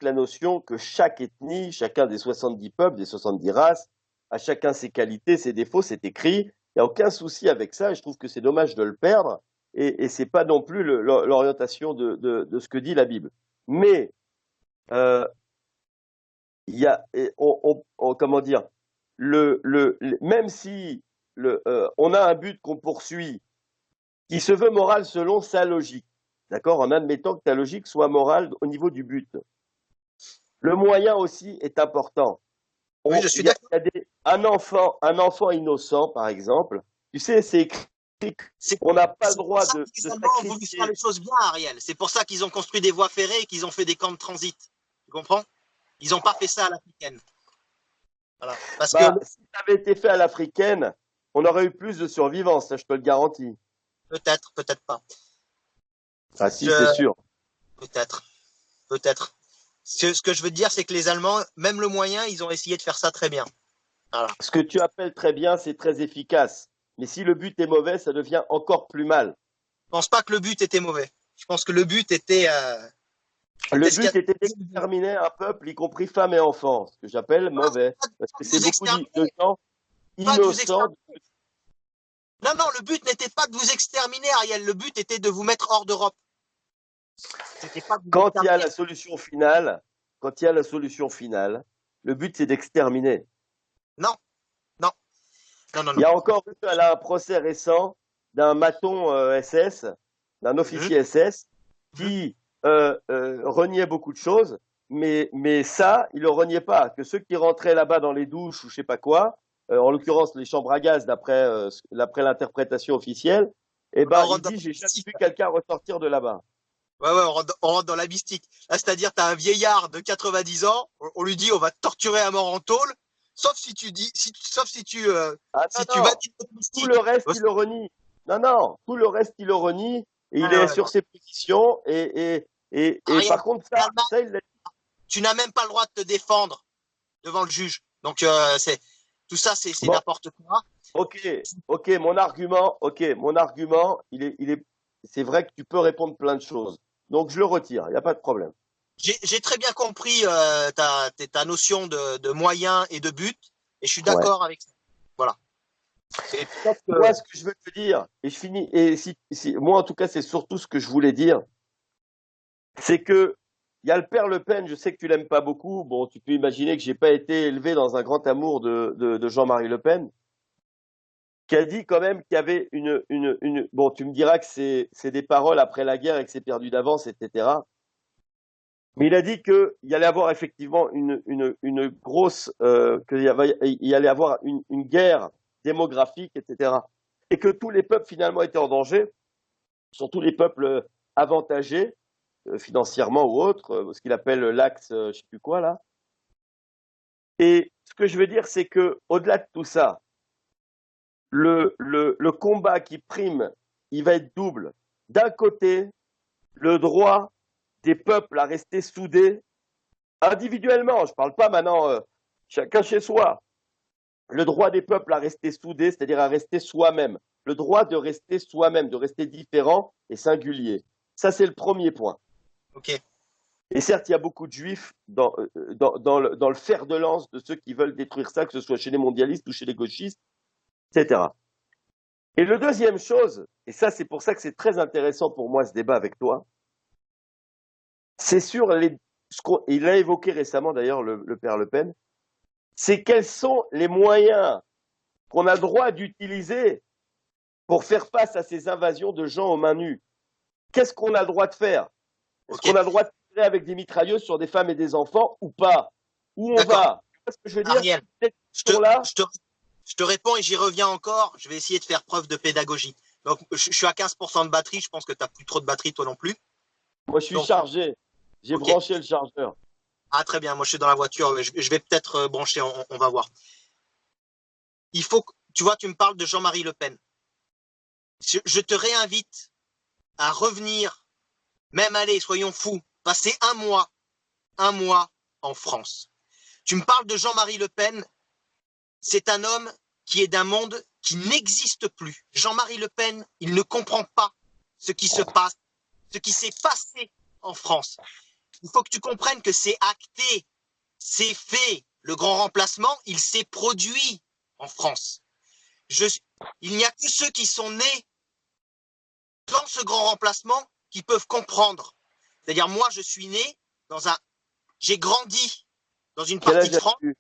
la notion que chaque ethnie, chacun des 70 peuples, des 70 races, a chacun ses qualités, ses défauts, c'est écrit. Il n'y a aucun souci avec ça et je trouve que c'est dommage de le perdre et ce n'est pas non plus l'orientation de ce que dit la Bible. Mais il y a, comment dire, même si on a un but qu'on poursuit qui se veut moral selon sa logique, d'accord, en admettant que ta logique soit morale au niveau du but. Le moyen aussi est important. Oui, je suis d'accord. Un enfant innocent, par exemple, tu sais, c'est écrit qu'on n'a pas le droit de sacrifier. Ils voulu faire les choses bien, Ariel. C'est pour ça qu'ils ont construit des voies ferrées et qu'ils ont fait des camps de transit. Tu comprends? Ils n'ont pas fait ça à l'africaine. Voilà. Parce que si ça avait été fait à l'africaine, on aurait eu plus de survivants, ça je te le garantis. Peut-être, peut-être pas. Ah si, c'est sûr. Peut-être, peut-être. Ce que je veux te dire, c'est que les Allemands, même le moyen, ils ont essayé de faire ça très bien. Voilà. Ce que tu appelles très bien, c'est très efficace. Mais si le but est mauvais, ça devient encore plus mal. Je pense pas que le but était mauvais. Je pense que le but était... le but était d'exterminer un peuple, y compris femmes et enfants, ce que j'appelle mauvais. Parce que c'est beaucoup de gens innocents. Non, non, le but n'était pas de vous exterminer, Ariel. Le but était de vous mettre hors d'Europe. Quand il y a la solution finale, le but c'est d'exterminer. Non. Il y a encore eu un procès récent d'un maton SS, d'un officier SS, qui reniait beaucoup de choses, mais ça, il le reniait pas. Que ceux qui rentraient là-bas dans les douches ou je sais pas quoi, en l'occurrence les chambres à gaz d'après l'interprétation officielle, il dit j'ai jamais vu quelqu'un ressortir de là-bas. Ouais, ouais, on rentre dans la mystique. Là, c'est-à-dire, tu as un vieillard de 90 ans, on lui dit on va te torturer à mort en tôle, sauf si tu dis, sauf Ah non, si tu non, valides notre tout le mystique. reste, il le renie. Non, non, tout le reste, il le renie. Et il Ouais, est ouais, sur non. ses positions. Et Ariel, par contre, ça il l'a. tu n'as même pas le droit de te défendre devant le juge. Donc, tout ça, c'est Bon, n'importe quoi. ok, mon argument, c'est vrai que tu peux répondre plein de choses. Donc je le retire, il n'y a pas de problème. J'ai très bien compris ta notion de moyens et de but, et je suis Ouais. d'accord avec ça. Voilà. C'est peut-être Moi, que. ce que je veux te dire, et je finis, et moi en tout cas, c'est surtout ce que je voulais dire, c'est que il y a le père Le Pen, je sais que tu l'aimes pas beaucoup. Bon, tu peux imaginer que j'ai pas été élevé dans un grand amour de Jean-Marie Le Pen, qui a dit quand même qu'il y avait bon, tu me diras que c'est des paroles après la guerre et que c'est perdu d'avance, etc. Mais il a dit qu'il y allait avoir effectivement une grosse, il y allait avoir une guerre démographique, etc. Et que tous les peuples finalement étaient en danger, surtout les peuples avantagés, financièrement ou autres, ce qu'il appelle l'axe, je sais plus quoi là. Et ce que je veux dire, c'est que au-delà de tout ça, le combat qui prime, il va être double. D'un côté, le droit des peuples à rester soudés individuellement. Je ne parle pas maintenant chacun chez soi. Le droit des peuples à rester soudés, c'est-à-dire à rester soi-même. Le droit de rester soi-même, de rester différent et singulier. Ça, c'est le premier point. Ok. Et certes, il y a beaucoup de juifs dans le fer de lance de ceux qui veulent détruire ça, que ce soit chez les mondialistes ou chez les gauchistes, etc. Et le deuxième chose, et ça c'est pour ça que c'est très intéressant pour moi ce débat avec toi, c'est sur il a évoqué récemment d'ailleurs le père Le Pen, c'est quels sont les moyens qu'on a le droit d'utiliser pour faire face à ces invasions de gens aux mains nues. Qu'est-ce qu'on a le droit de faire? Est-ce Ok. qu'on a le droit de tirer avec des mitrailleuses sur des femmes et des enfants ou pas? Où on D'accord. va? Tu vois ce que je veux dire? Ariel, Cette je te, question-là, je te, je te réponds et j'y reviens encore. Je vais essayer de faire preuve de pédagogie. Donc, je suis à 15% de batterie. Je pense que tu n'as plus trop de batterie, toi non plus. moi je suis Donc, chargé. J'ai ok. branché le chargeur. Ah, très bien. Moi, je suis dans la voiture. Je vais peut-être brancher. On va voir. Il faut que, tu vois, tu me parles de Jean-Marie Le Pen. Je te réinvite à revenir, même allez, soyons fous, passer un mois en France. Tu me parles de Jean-Marie Le Pen, c'est un homme qui est d'un monde qui n'existe plus. Jean-Marie Le Pen, il ne comprend pas ce qui se passe, ce qui s'est passé en France. Il faut que tu comprennes que c'est acté, c'est fait. Le grand remplacement, il s'est produit en France. Je, il n'y a que ceux qui sont nés dans ce grand remplacement qui peuvent comprendre. C'est-à-dire, moi, je suis né dans un. J'ai grandi dans une Quel partie âge de France. as-tu?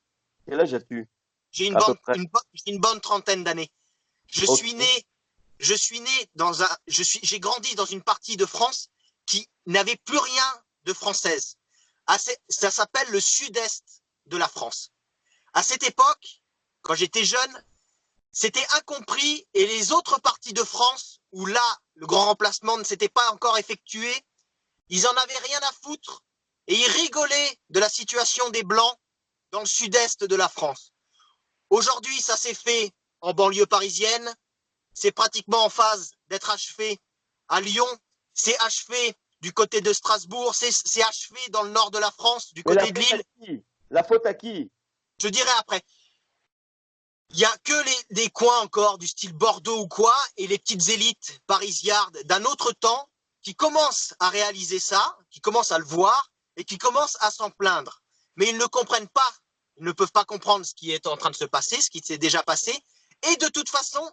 Quel âge as-tu? J'ai À peu près. une bonne trentaine d'années. Je Ok. suis né, je suis né dans un, j'ai grandi dans une partie de France qui n'avait plus rien de française. Ça s'appelle le sud-est de la France. À cette époque, quand j'étais jeune, c'était incompris et les autres parties de France où là, le grand remplacement ne s'était pas encore effectué, ils en avaient rien à foutre et ils rigolaient de la situation des Blancs dans le sud-est de la France. Aujourd'hui, ça s'est fait en banlieue parisienne, c'est pratiquement en phase d'être achevé à Lyon, c'est achevé du côté de Strasbourg, c'est achevé dans le nord de la France, du Mais la côté de faute à Lille. qui? La faute à qui? Je dirais après. Il n'y a que des coins encore du style Bordeaux ou quoi, et les petites élites parisiardes d'un autre temps qui commencent à réaliser ça, qui commencent à le voir et qui commencent à s'en plaindre. Mais ils ne comprennent pas, ils ne peuvent pas comprendre ce qui est en train de se passer, ce qui s'est déjà passé. Et de toute façon,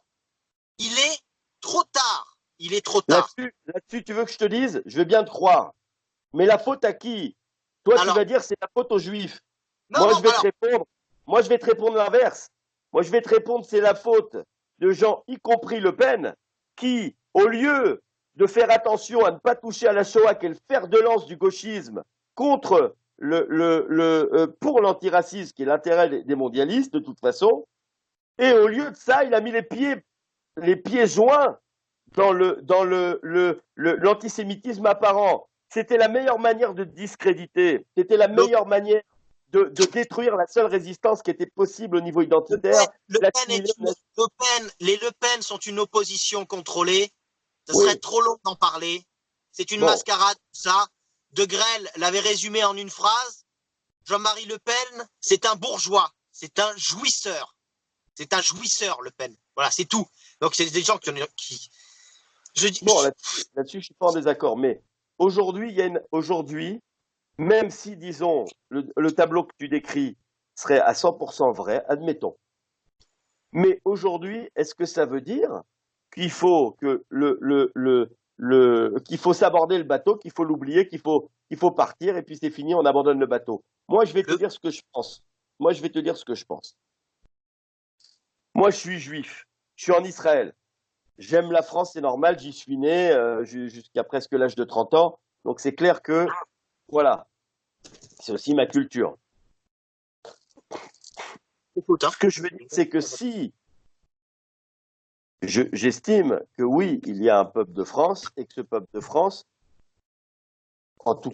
il est trop tard. Il est trop tard. Là-dessus, tu veux que je te dise? Je veux bien te croire. Mais la faute à qui? Toi, tu Alors, vas dire c'est la faute aux Juifs. non, Moi, non, je vais te alors, répondre. Moi, je vais te répondre l'inverse. Moi, je vais te répondre c'est la faute de gens, y compris Le Pen, qui, au lieu de faire attention à ne pas toucher à la Shoah, qui est le fer de lance du gauchisme, contre pour l'antiracisme, qui est l'intérêt des mondialistes, de toute façon, et au lieu de ça, il a mis les pieds joints dans l'antisémitisme apparent. c'était la meilleure manière de discréditer. C'était la meilleure manière de détruire la seule résistance qui était possible au niveau identitaire. Les Le Pen sont une opposition contrôlée. Ce Oui. serait trop long d'en parler. C'est une mascarade, ça. De Grelle l'avait résumé en une phrase. Jean-Marie Le Pen, c'est un bourgeois. C'est un jouisseur. C'est un jouisseur, Le Pen. Voilà, c'est tout. Donc, c'est des gens qui... Bon, là-dessus, je suis pas en désaccord. Mais aujourd'hui, même si, disons, le tableau que tu décris serait à 100% vrai, admettons. Mais aujourd'hui, est-ce que ça veut dire qu'il faut que qu'il faut s'aborder le bateau, qu'il faut l'oublier, qu'il faut partir et puis c'est fini, on abandonne le bateau? Moi, je vais te dire ce que je pense. Moi, je vais te dire ce que je pense. Moi, je suis juif. Je suis en Israël. J'aime la France, c'est normal. J'y suis né jusqu'à presque l'âge de 30 ans. Donc, c'est clair que, voilà, c'est aussi ma culture. Ce que je veux dire, c'est que si j'estime que oui, il y a un peuple de France et que ce peuple de France, en tout